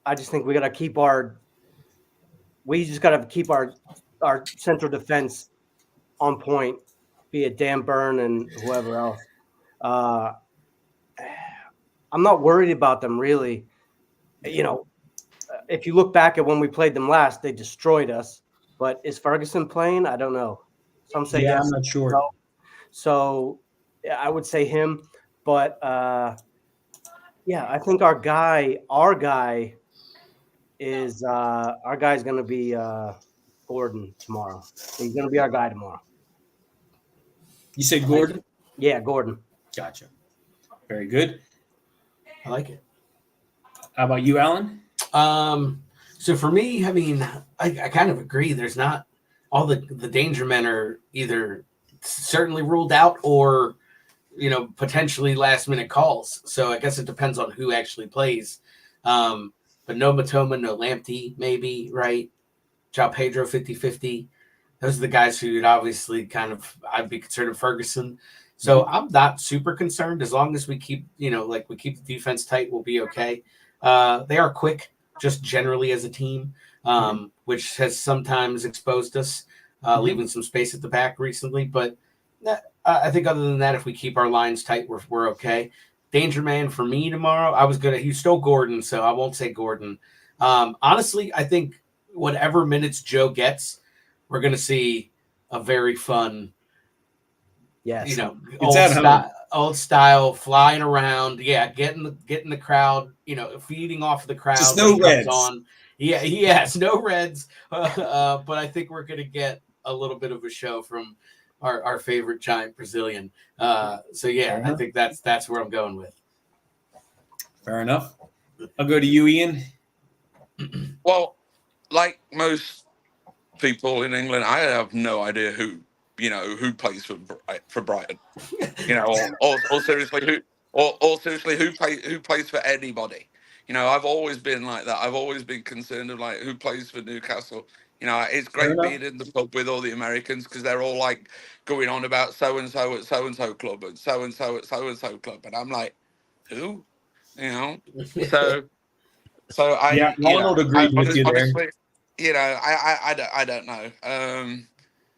I just think we just got to keep our central defense on point, be it Dan Burn and whoever else. I'm not worried about them, really. If you look back at when we played them last, they destroyed us. But is Ferguson playing? I don't know. Some say yes. I'm not sure. No. So I would say him. But I think our guy is going to be Gordon tomorrow. He's going to be our guy tomorrow. You say Gordon? Yeah, Gordon. Gotcha. Very good. I like it. How about you, Alan? So for me, I mean, I kind of agree. There's not all the danger men are either certainly ruled out or, potentially last minute calls. So I guess it depends on who actually plays. But no Matoma, no Lamptey, maybe, right? João Pedro 50-50. Those are the guys who would obviously I'd be concerned of Ferguson. So I'm not super concerned as long as we keep, we keep the defense tight, we'll be okay. They are quick, just generally as a team, which has sometimes exposed us, leaving some space at the back recently. But I think other than that, if we keep our lines tight, we're okay. Danger man for me tomorrow, he stole Gordon, so I won't say Gordon. Honestly, I think whatever minutes Joe gets, we're going to see a very fun, yes, old style flying around. Yeah, getting the crowd, feeding off the crowd. Just no reds. On. Yeah, he has no reds. But I think we're going to get a little bit of a show from our favorite giant Brazilian. I think that's where I'm going with. Fair enough. I'll go to you, Ian. Well, like most people in England, I have no idea who plays for Brighton, or seriously who plays for anybody. I've always been like that. I've always been concerned of who plays for Newcastle. It's great being in the pub with all the Americans because they're all going on about so and so at so and so club and so and so at so and so club, and I'm like, who? So I Ronald agreed with you there. Honestly, I don't know.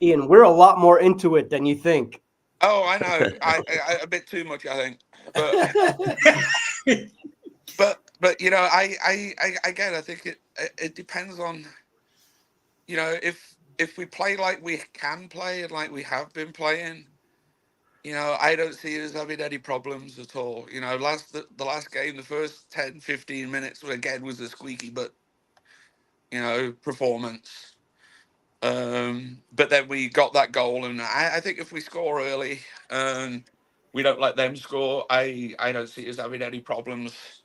Ian, we're a lot more into it than you think. Oh, I know. I a bit too much, I think. But I get. I think it depends on, if we play like we can play and like we have been playing. I don't see us having any problems at all. The last game, the first 10, 15 minutes again was a squeaky but performance. But then we got that goal, and I think if we score early, we don't let them score. I don't see us having any problems,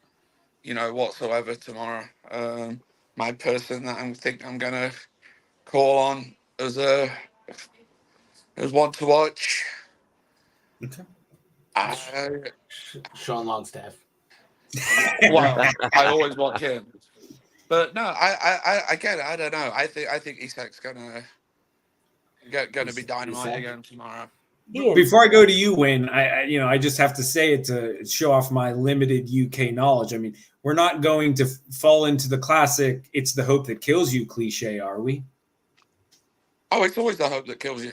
whatsoever tomorrow. My person that I think I'm gonna call on as one to watch. Okay. Sean Longstaff. Well, I always watch him. But no, I get it. I don't know. I think Isak's gonna be dynamite again tomorrow. Ian. Before I go to you, Win, I just have to say it to show off my limited UK knowledge. I mean, we're not going to fall into the classic "it's the hope that kills you" cliche, are we? Oh, it's always the hope that kills you.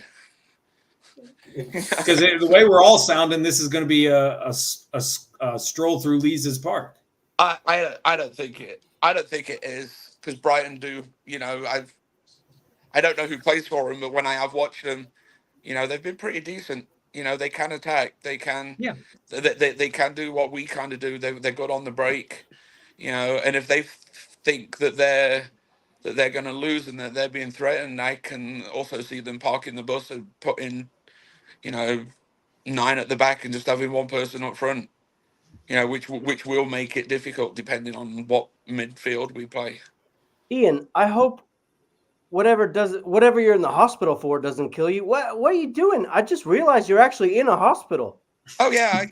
Because the way we're all sounding, this is going to be a stroll through Lisa's Park. I don't think it. I don't think it is because Brighton do. I don't know who plays for them, but when I have watched them, they've been pretty decent. They can attack. They can. Yeah. They can do what we kind of do. They're good on the break. And if they think that they're going to lose and that they're being threatened, I can also see them parking the bus and putting, 9 at the back and just having one person up front. Which will make it difficult depending on what midfield we play. Ian, I hope whatever you're in the hospital for doesn't kill you. What are you doing? I just realized you're actually in a hospital. Oh yeah,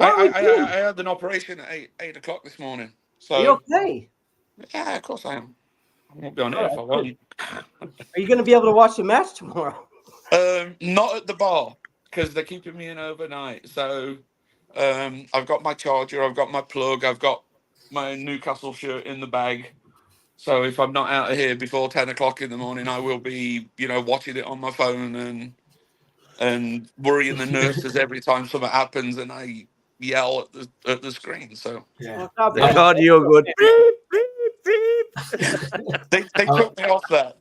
I had an operation at 8 o'clock this morning. So Are you okay? yeah, of course I am. I won't be on All here right, if I won't. Are you going to be able to watch the match tomorrow? Not at the bar because they're keeping me in overnight. So I've got my charger, I've got my plug, I've got my Newcastle shirt in the bag. So if I'm not out of here before 10 o'clock in the morning, I will be, watching it on my phone and worrying the nurses every time something happens and I yell at the screen. So Yeah. The cardio good. Beep, beep, beep. they took me off that.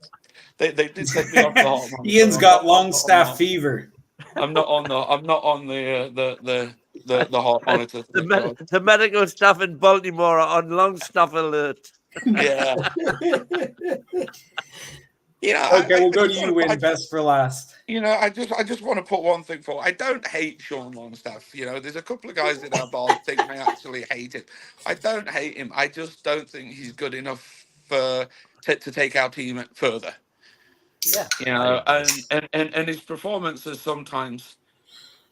They did take me off the hot monitor. Ian's got Longstaff fever. I'm not on the heart monitor. The medical staff in Baltimore are on long staff alert. Yeah. Okay, we'll go to you, Win. Best for last. I just want to put one thing forward. I don't hate Sean Longstaff. There's a couple of guys in our bar that think I actually hate him. I don't hate him. I just don't think he's good enough to take our team further. Yeah. And his performances sometimes,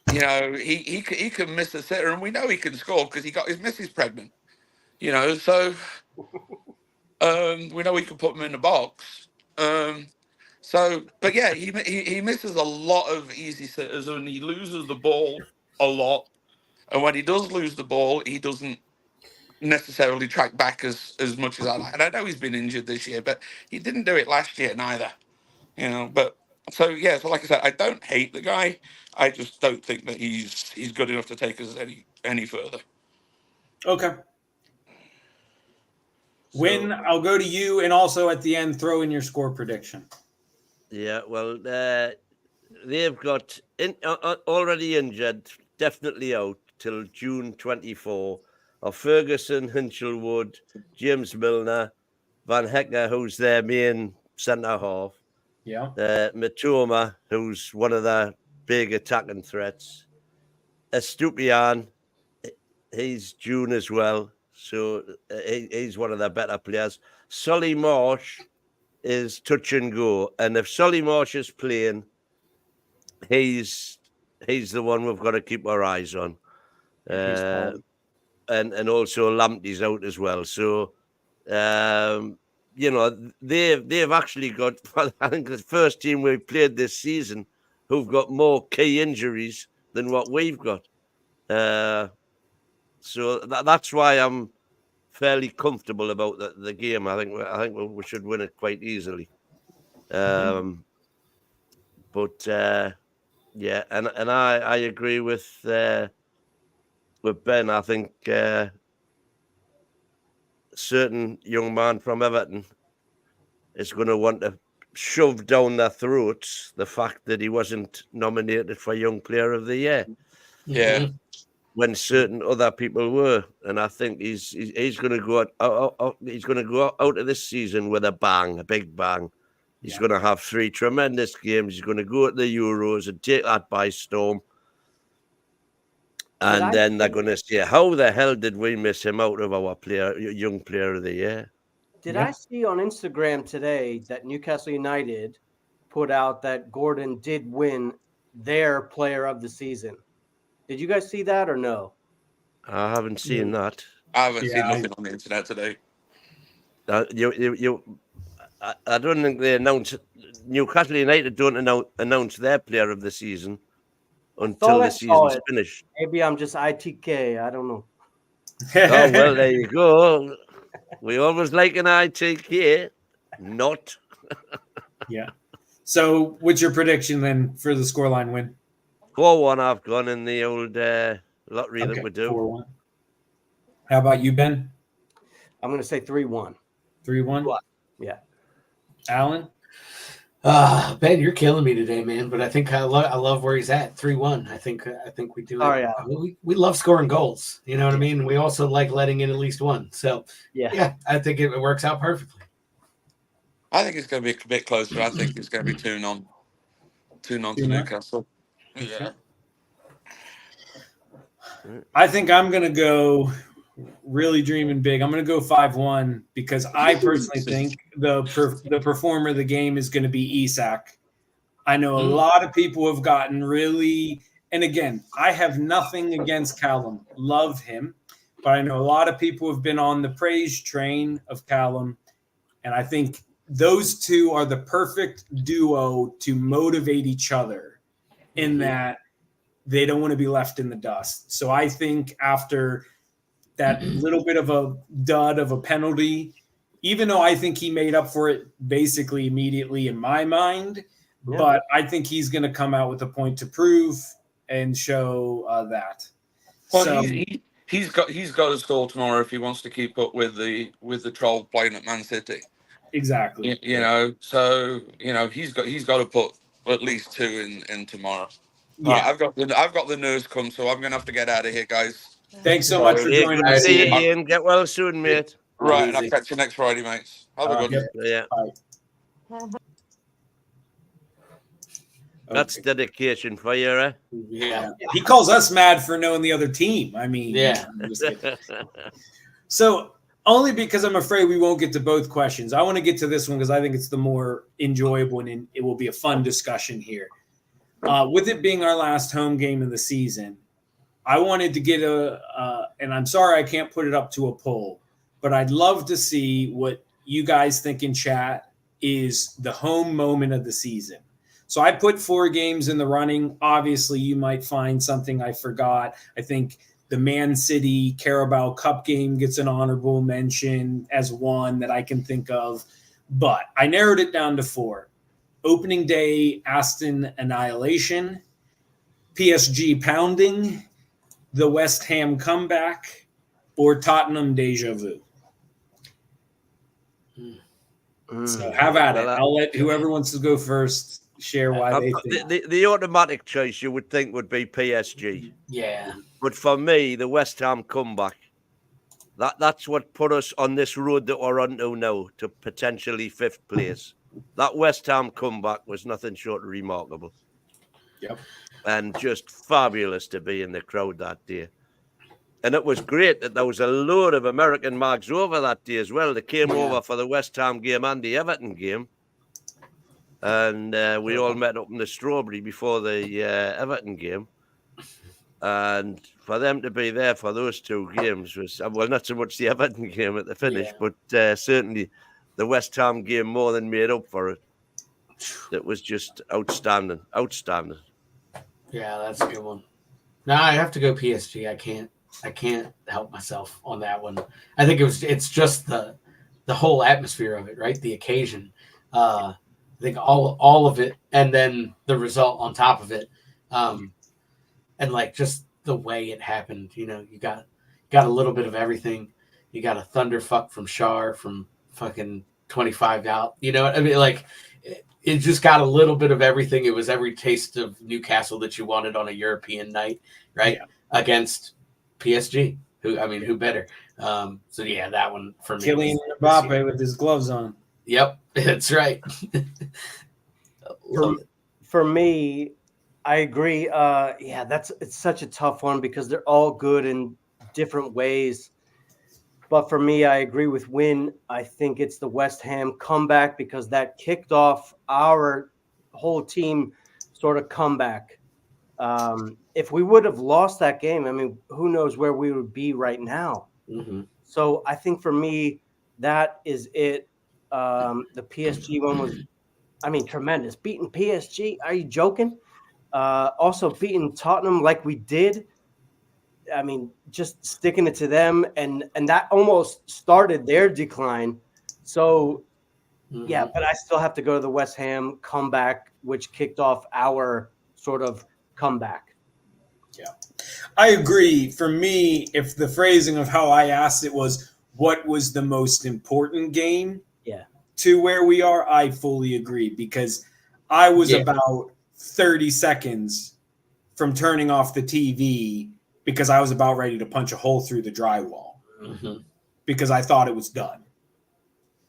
he can miss a sitter, and we know he can score because he got his missus pregnant. So we know we can put him in the box. But yeah, he misses a lot of easy sitters, and he loses the ball a lot. And when he does lose the ball, he doesn't necessarily track back as much as I like. And I know he's been injured this year, but he didn't do it last year neither. But so like I said, I don't hate the guy. I just don't think that he's good enough to take us any further. Okay. Win, I'll go to you, and also at the end, throw in your score prediction. Yeah, well, they've got already injured, definitely out till June 24. Of Ferguson, Hinchelwood, James Milner, Van Hecker, who's their main centre half. Yeah. Matoma, who's one of the big attacking threats. Estupiñán, he's June as well, so he's one of the better players. Solly Marsh is touch and go, and if Solly Marsh is playing, he's the one we've got to keep our eyes on. And also Lamptey's out as well. So, they've actually got, I think, the first team we've played this season who've got more key injuries than what we've got. So that's why I'm fairly comfortable about the game. I think we should win it quite easily. But yeah, and I agree with Ben. I think certain young man from Everton is going to want to shove down their throats the fact that he wasn't nominated for Young Player of the Year. Yeah. When certain other people were, and I think he's going to go out. He's going to go out of this season with a bang, a big bang. He's going to have 3 tremendous games. He's going to go at the Euros and take that by storm. And then they're going to say, how the hell did we miss him out of our Young Player of the Year? Did I see on Instagram today that Newcastle United put out that Gordon did win their Player of the Season? Did you guys see that or no? I haven't seen that. I haven't seen nothing on the internet today. I don't think they announce. Newcastle United don't announce their Player of the Season until the season's finished. Maybe I'm just ITK. I don't know. Oh, well, there you go. We always like an ITK. Not. Yeah. So what's your prediction then for the scoreline, Win? 4-1 I've gone in the old lottery that we do. 4-1. How about you, Ben? I'm going to say 3-1. 3-1? Yeah. Alan? Ben, you're killing me today, man. But I think I love where he's at. 3-1. I think we do. Oh, yeah. We love scoring goals. You know what I mean? We also like letting in at least one. So yeah, I think it works out perfectly. I think it's going to be a bit closer. I think it's going to be 2-0 to Newcastle. Yeah. I think I'm going to go really dreaming big. I'm going to go 5-1 because I personally think the performer of the game is going to be Isak. I know a lot of people have gotten really And again, I have nothing against Callum. Love him. But I know a lot of people have been on the praise train of Callum. And I think those two are the perfect duo to motivate each other in that they don't want to be left in the dust. So I think after that little bit of a dud of a penalty, even though I think he made up for it basically immediately in my mind, but I think he's going to come out with a point to prove and show that. Well, So, he's got to score tomorrow if he wants to keep up with the troll playing at Man City. exactly. You know, so he's got to put at least 2 in tomorrow. Yeah. Right, I've got the nurse come, so I'm gonna have to get out of here, guys. Thanks so much for Yeah, joining good to us. see you, Ian. Ian. Get well soon, mate. Right, and I'll catch you next Friday, mates. Have a good Yep. one. Yeah. Bye. That's dedication for you, eh? Yeah. He calls us mad for knowing the other team. I mean, Yeah. I'm just kidding. So only because I'm afraid we won't get to both questions. I want to get to this one because I think it's the more enjoyable and it will be a fun discussion here. With it being our last home game of the season, I wanted to get and I'm sorry I can't put it up to a poll, but I'd love to see what you guys think in chat is the home moment of the season. So I put 4 games in the running. Obviously, you might find something I forgot. I think the Man City Carabao Cup game gets an honorable mention as one that I can think of. But I narrowed it down to 4. Opening day Aston annihilation, PSG pounding, the West Ham comeback, or Tottenham deja vu. So have at it. I'll let whoever wants to go first share why they think. The automatic choice you would think would be PSG. Yeah. But for me, the West Ham comeback, that's what put us on this road that we're on to now to potentially 5th place. That West Ham comeback was nothing short of remarkable. Yep. And just fabulous to be in the crowd that day. And it was great that there was a load of American mags over that day as well. They came over for the West Ham game and the Everton game. And we all met up in the Strawberry before the Everton game. And for them to be there for those 2 games was, well, not so much the Everton game at the finish, but certainly the West Ham game more than made up for it. It was just outstanding. Outstanding. Yeah, that's a good one. No, I have to go PSG. I can't help myself on that one. I think it's just the whole atmosphere of it, right? The occasion. I think all of it, and then the result on top of it. And like just the way it happened, you got a little bit of everything. You got a thunderfuck from Shar from fucking 25 out. You know what I mean? Like it just got a little bit of everything. It was every taste of Newcastle that you wanted on a European night, right? Yeah. Against PSG. Who better? So yeah, that one for me. Kylian Mbappe with his gloves on. Yep, that's right. For me, I agree. It's such a tough one because they're all good in different ways. But for me, I agree with Win. I think it's the West Ham comeback because that kicked off our whole team sort of comeback. If we would have lost that game, I mean, who knows where we would be right now. Mm-hmm. So I think for me, that is it. The PSG one was, tremendous. Beating PSG, are you joking? Also beating Tottenham like we did. I mean, just sticking it to them, and that almost started their decline. So, yeah, but I still have to go to the West Ham comeback, which kicked off our sort of comeback. Yeah, I agree. For me, if the phrasing of how I asked it was, what was the most important game to where we are, I fully agree because I was about 30 seconds from turning off the TV because I was about ready to punch a hole through the drywall because I thought it was done.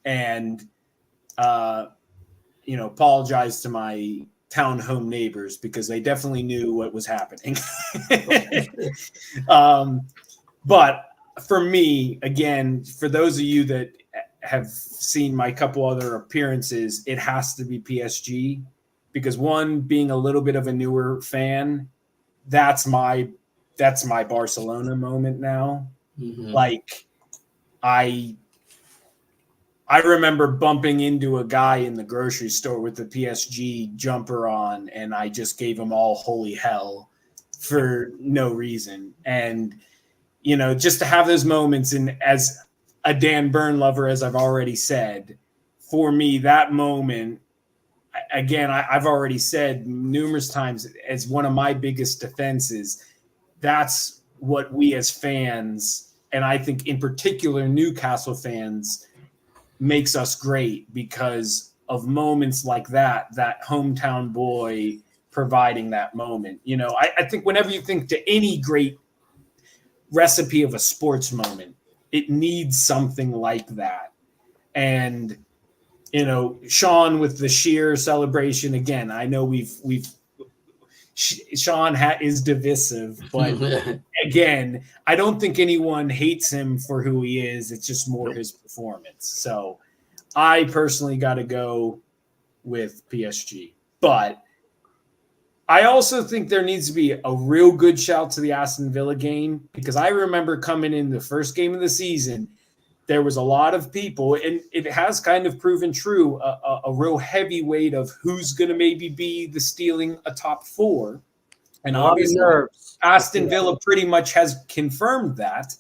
And, apologize to my town home neighbors because they definitely knew what was happening. But for me, again, for those of you that have seen my couple other appearances, it has to be PSG because one, being a little bit of a newer fan, that's my Barcelona moment now. Mhm. Like I remember bumping into a guy in the grocery store with the PSG jumper on, and I just gave him all holy hell for no reason. And, just to have those moments, and as a Dan Burn lover, as I've already said, for me, that moment, again, I've already said numerous times, as one of my biggest defenses, that's what we as fans, and I think in particular Newcastle fans, makes us great, because of moments like that hometown boy providing that moment. I think whenever you think to any great recipe of a sports moment, it needs something like that. And Sean with the sheer celebration, again, I know Sean is divisive, but again, I don't think anyone hates him for who he is. It's just more his performance. So I personally got to go with PSG. But I also think there needs to be a real good shout to the Aston Villa game, because I remember coming in the first game of the season, there was a lot of people, and it has kind of proven true, a real heavyweight of who's going to maybe be the stealing a top four. And obviously, Aston Villa pretty much has confirmed that.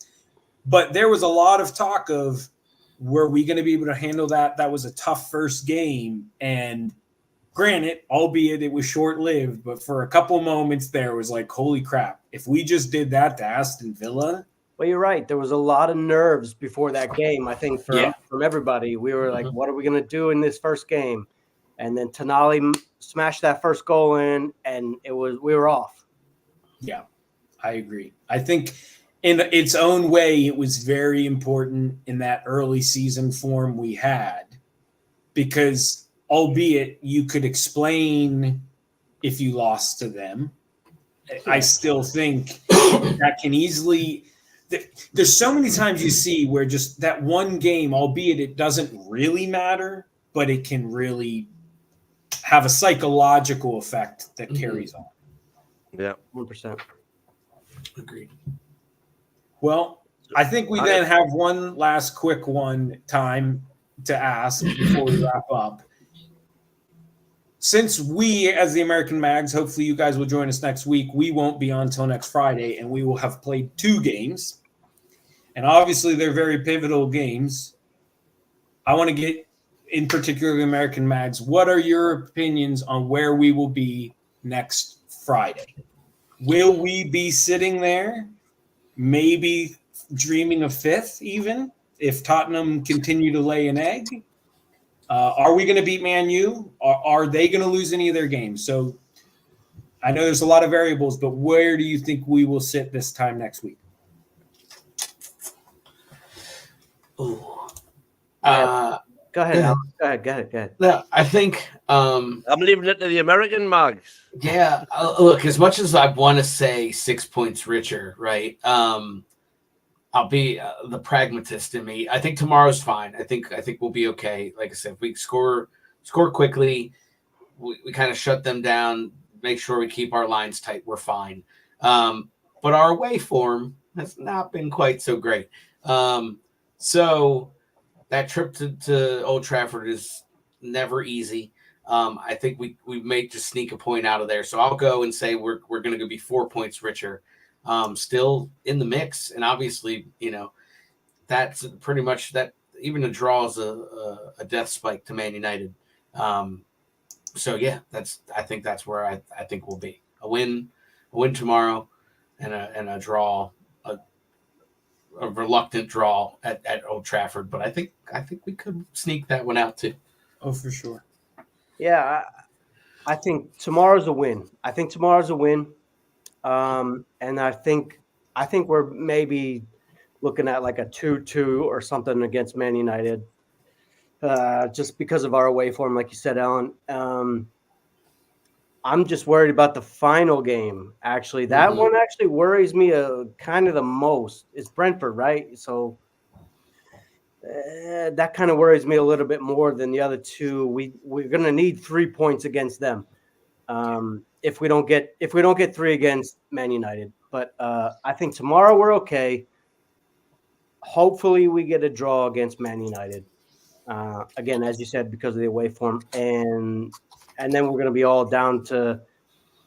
But there was a lot of talk of, were we going to be able to handle that? That was a tough first game. And granted, albeit it was short-lived, but for a couple moments there, it was like, holy crap, if we just did that to Aston Villa. Well, you're right. There was a lot of nerves before that game, I think, from everybody. We were like, what are we going to do in this first game? And then Tonali smashed that first goal in, and we were off. Yeah, I agree. I think in its own way, it was very important in that early season form we had, because albeit you could explain if you lost to them, I still think that can easily – there's so many times you see where just that one game, albeit it doesn't really matter, but it can really have a psychological effect that carries on. Yeah. 100%. Agreed. Well, I think we then have one last quick one time to ask before we wrap up. Since we, as the American Mags, hopefully you guys will join us next week, we won't be on until next Friday, and we will have played 2 games. And obviously they're very pivotal games. I want to get, in particular, the American Mags, what are your opinions on where we will be next Friday? Will we be sitting there, maybe dreaming of 5th even, if Tottenham continue to lay an egg? Are we going to beat Man U? Are they going to lose any of their games? So I know there's a lot of variables, but where do you think we will sit this time next week? Ooh. Go ahead, Alex. Go ahead. No, I think I'm leaving it to the American Mags. yeah. Look, as much as I want to say 6 points richer, right? I'll be the pragmatist in me. I think tomorrow's fine. I think we'll be okay. Like I said, if we score quickly, we kind of shut them down, make sure we keep our lines tight, we're fine. But our away form has not been quite so great. So that trip to Old Trafford is never easy. I think we may just sneak a point out of there. So I'll go and say we're going to be 4 points richer. Still in the mix, and obviously, that's pretty much that. Even a draw is a death spike to Man United. So yeah, I think that's where I think we'll be. A win tomorrow, and a draw, a reluctant draw at Old Trafford. But I think we could sneak that one out too. Oh, for sure. Yeah, I think tomorrow's a win. And I think we're maybe looking at like a 2-2 or something against Man United, just because of our away form, like you said, Alan. I'm just worried about the final game. Actually, that one actually worries me kind of the most. It's Brentford, right? So that kind of worries me a little bit more than the other two. We're going to need 3 points against them. if we don't get 3 against Man United. But I think tomorrow we're okay. Hopefully we get a draw against Man United. Again, as you said, because of the away form, and then we're going to be all down to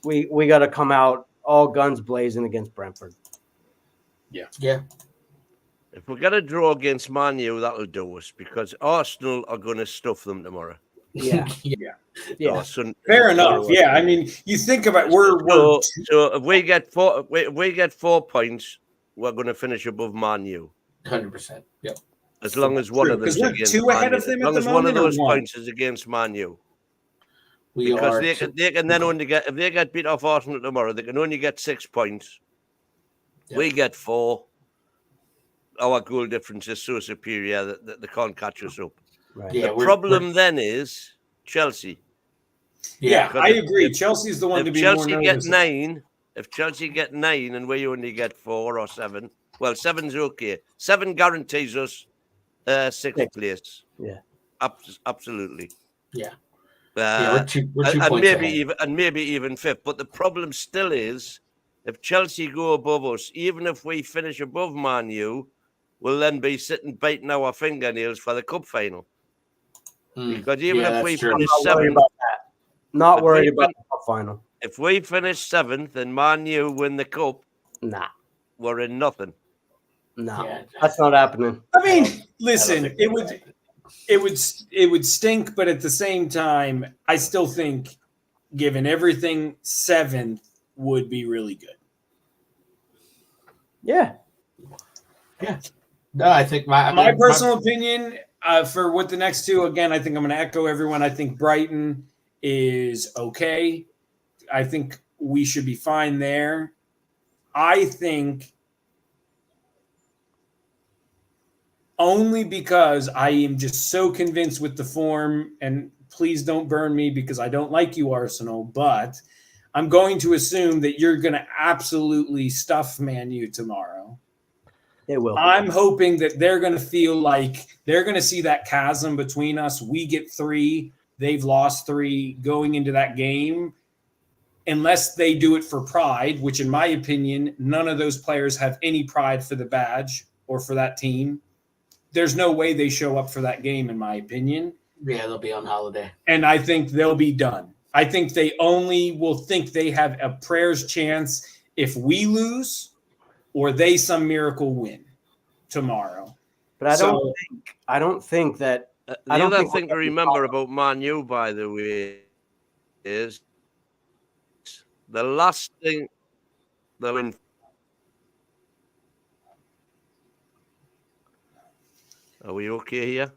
we got to come out all guns blazing against Brentford. Yeah. If we get a draw against Man U, that'll do us because Arsenal are going to stuff them tomorrow. Yeah. Yeah. Fair enough. Yeah, I mean, you think about so if we get 4 points, we're going to finish above Man U. 100%. Yep. As long as one of them is against two ahead of them as long at the as one of moment, or those one? points is against Man U. Because they can then only get, if they get beat off Arsenal tomorrow, they can only get 6 points. Yep. We get 4. Our goal difference is so superior that they can't catch us up. Right. Yeah, The problem then is Chelsea. Yeah, I agree. If Chelsea's the one to If be Chelsea more get nervous. 9, if Chelsea get 9 and we only get 4 or 7, well, 7's okay. 7 guarantees us 6th place. Yeah. Absolutely. Yeah. We're 2 and points maybe even 5th. But the problem still is, if Chelsea go above us, even if we finish above Man U, we'll then be sitting biting our fingernails for the cup final. Because even if we finish 7th, not worried about the cup final. If we finish 7th and Man U win the cup, we're in nothing. No, that's not happening. I mean, listen, it would stink, but at the same time, I still think, given everything, 7th would be really good. Yeah. No, I think my personal opinion for what the next 2, again, I think I'm going to echo everyone. I think Brighton is okay. I think we should be fine there. I think only because I am just so convinced with the form, and please don't burn me because I don't like you, Arsenal, but I'm going to assume that you're going to absolutely stuff Man U tomorrow. They will. I'm hoping that they're going to feel like they're going to see that chasm between us. We get 3, they've lost 3 going into that game. Unless they do it for pride, which in my opinion, none of those players have any pride for the badge or for that team. There's no way they show up for that game, in my opinion. Yeah, they'll be on holiday. And I think they'll be done. I think they only will think they have a prayer's chance if we lose or they some miracle win tomorrow. But I don't think that the other thing to remember about Man U, by the way, is the last thing they're in. Are we okay here?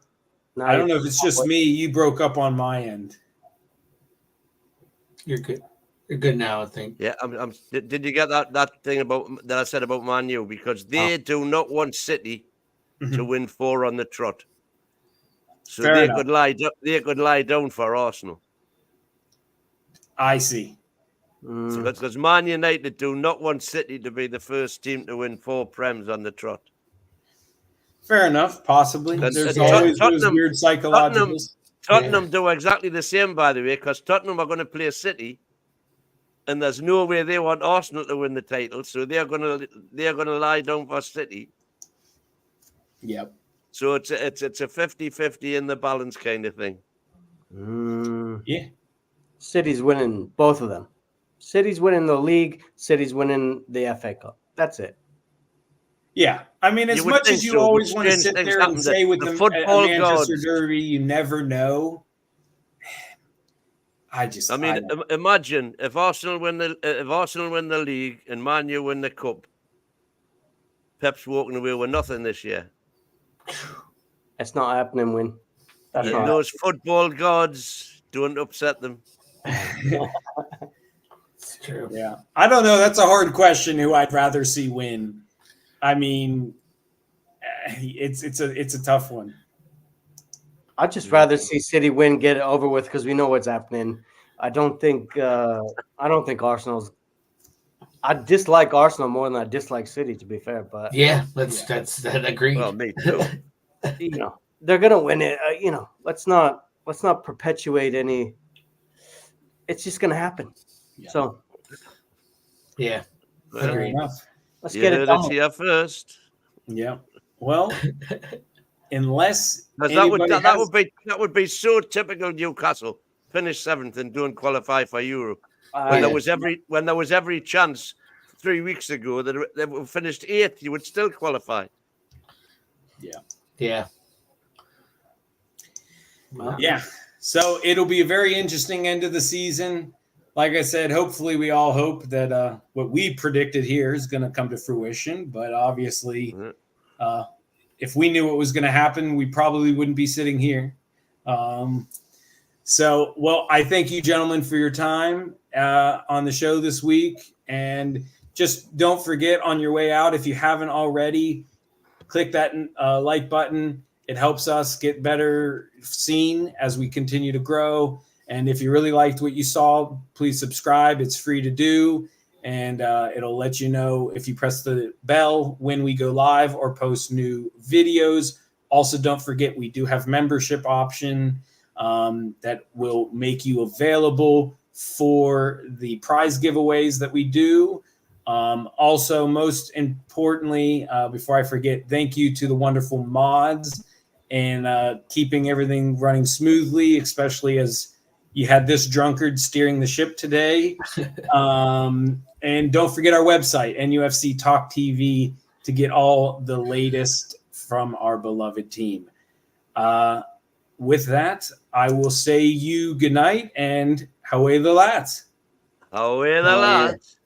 No, I don't know if it's just me. You broke up on my end. You're good. You're good now, I think. Yeah, did you get that thing about that I said about Man U? Because they do not want City to win 4 on the trot, so they could lie down for Arsenal. I see. Because Man United do not want City to be the first team to win 4 Prems on the trot. Fair enough, possibly. There's always those weird psychological. Tottenham do exactly the same, by the way, because Tottenham are going to play City, and there's no way they want Arsenal to win the title, so they're going to lie down for City. Yep. So it's a 50-50 in the balance kind of thing. Yeah. City's winning both of them. City's winning the league. City's winning the FA Cup. That's it. Yeah, I mean, as much as you always want to sit there and say with the football Manchester gods, Derby, you never know. Imagine if Arsenal win the league and Man U win the cup. Pep's walking away with nothing this year. It's not happening, Win. Those football gods, don't upset them. It's true. Yeah, I don't know. That's a hard question. Who I'd rather see win? I mean, it's a tough one. I'd just rather see City win, get it over with, because we know what's happening. I don't think Arsenal's. I dislike Arsenal more than I dislike City, to be fair. But that's agreed. Well, me too. They're gonna win it. Let's not perpetuate any. It's just gonna happen. Yeah. So Yeah. Fair Agreed. enough. let's You get it heard done. it here first. Yeah. Well, unless Because anybody has, that would be so typical Newcastle. Finish 7th and don't qualify for Europe. When I- there was every chance 3 weeks ago that they were finished 8th, you would still qualify. Yeah. yeah. So it'll be a very interesting end of the season. Like I said, hopefully we all hope that what we predicted here is going to come to fruition. But obviously, if we knew what was going to happen, we probably wouldn't be sitting here. Well, I thank you, gentlemen, for your time on the show this week. And just don't forget on your way out, if you haven't already, click that like button. It helps us get better seen as we continue to grow. And if you really liked what you saw, please subscribe. It's free to do. And it'll let you know if you press the bell when we go live or post new videos. Also, don't forget, we do have membership option that will make you available for the prize giveaways that we do. Also, most importantly, before I forget, thank you to the wonderful mods and keeping everything running smoothly, especially as you had this drunkard steering the ship today. And don't forget our website, NUFC Talk TV, to get all the latest from our beloved team. With that, I will say you good night and Howe the lads. Howe the lads.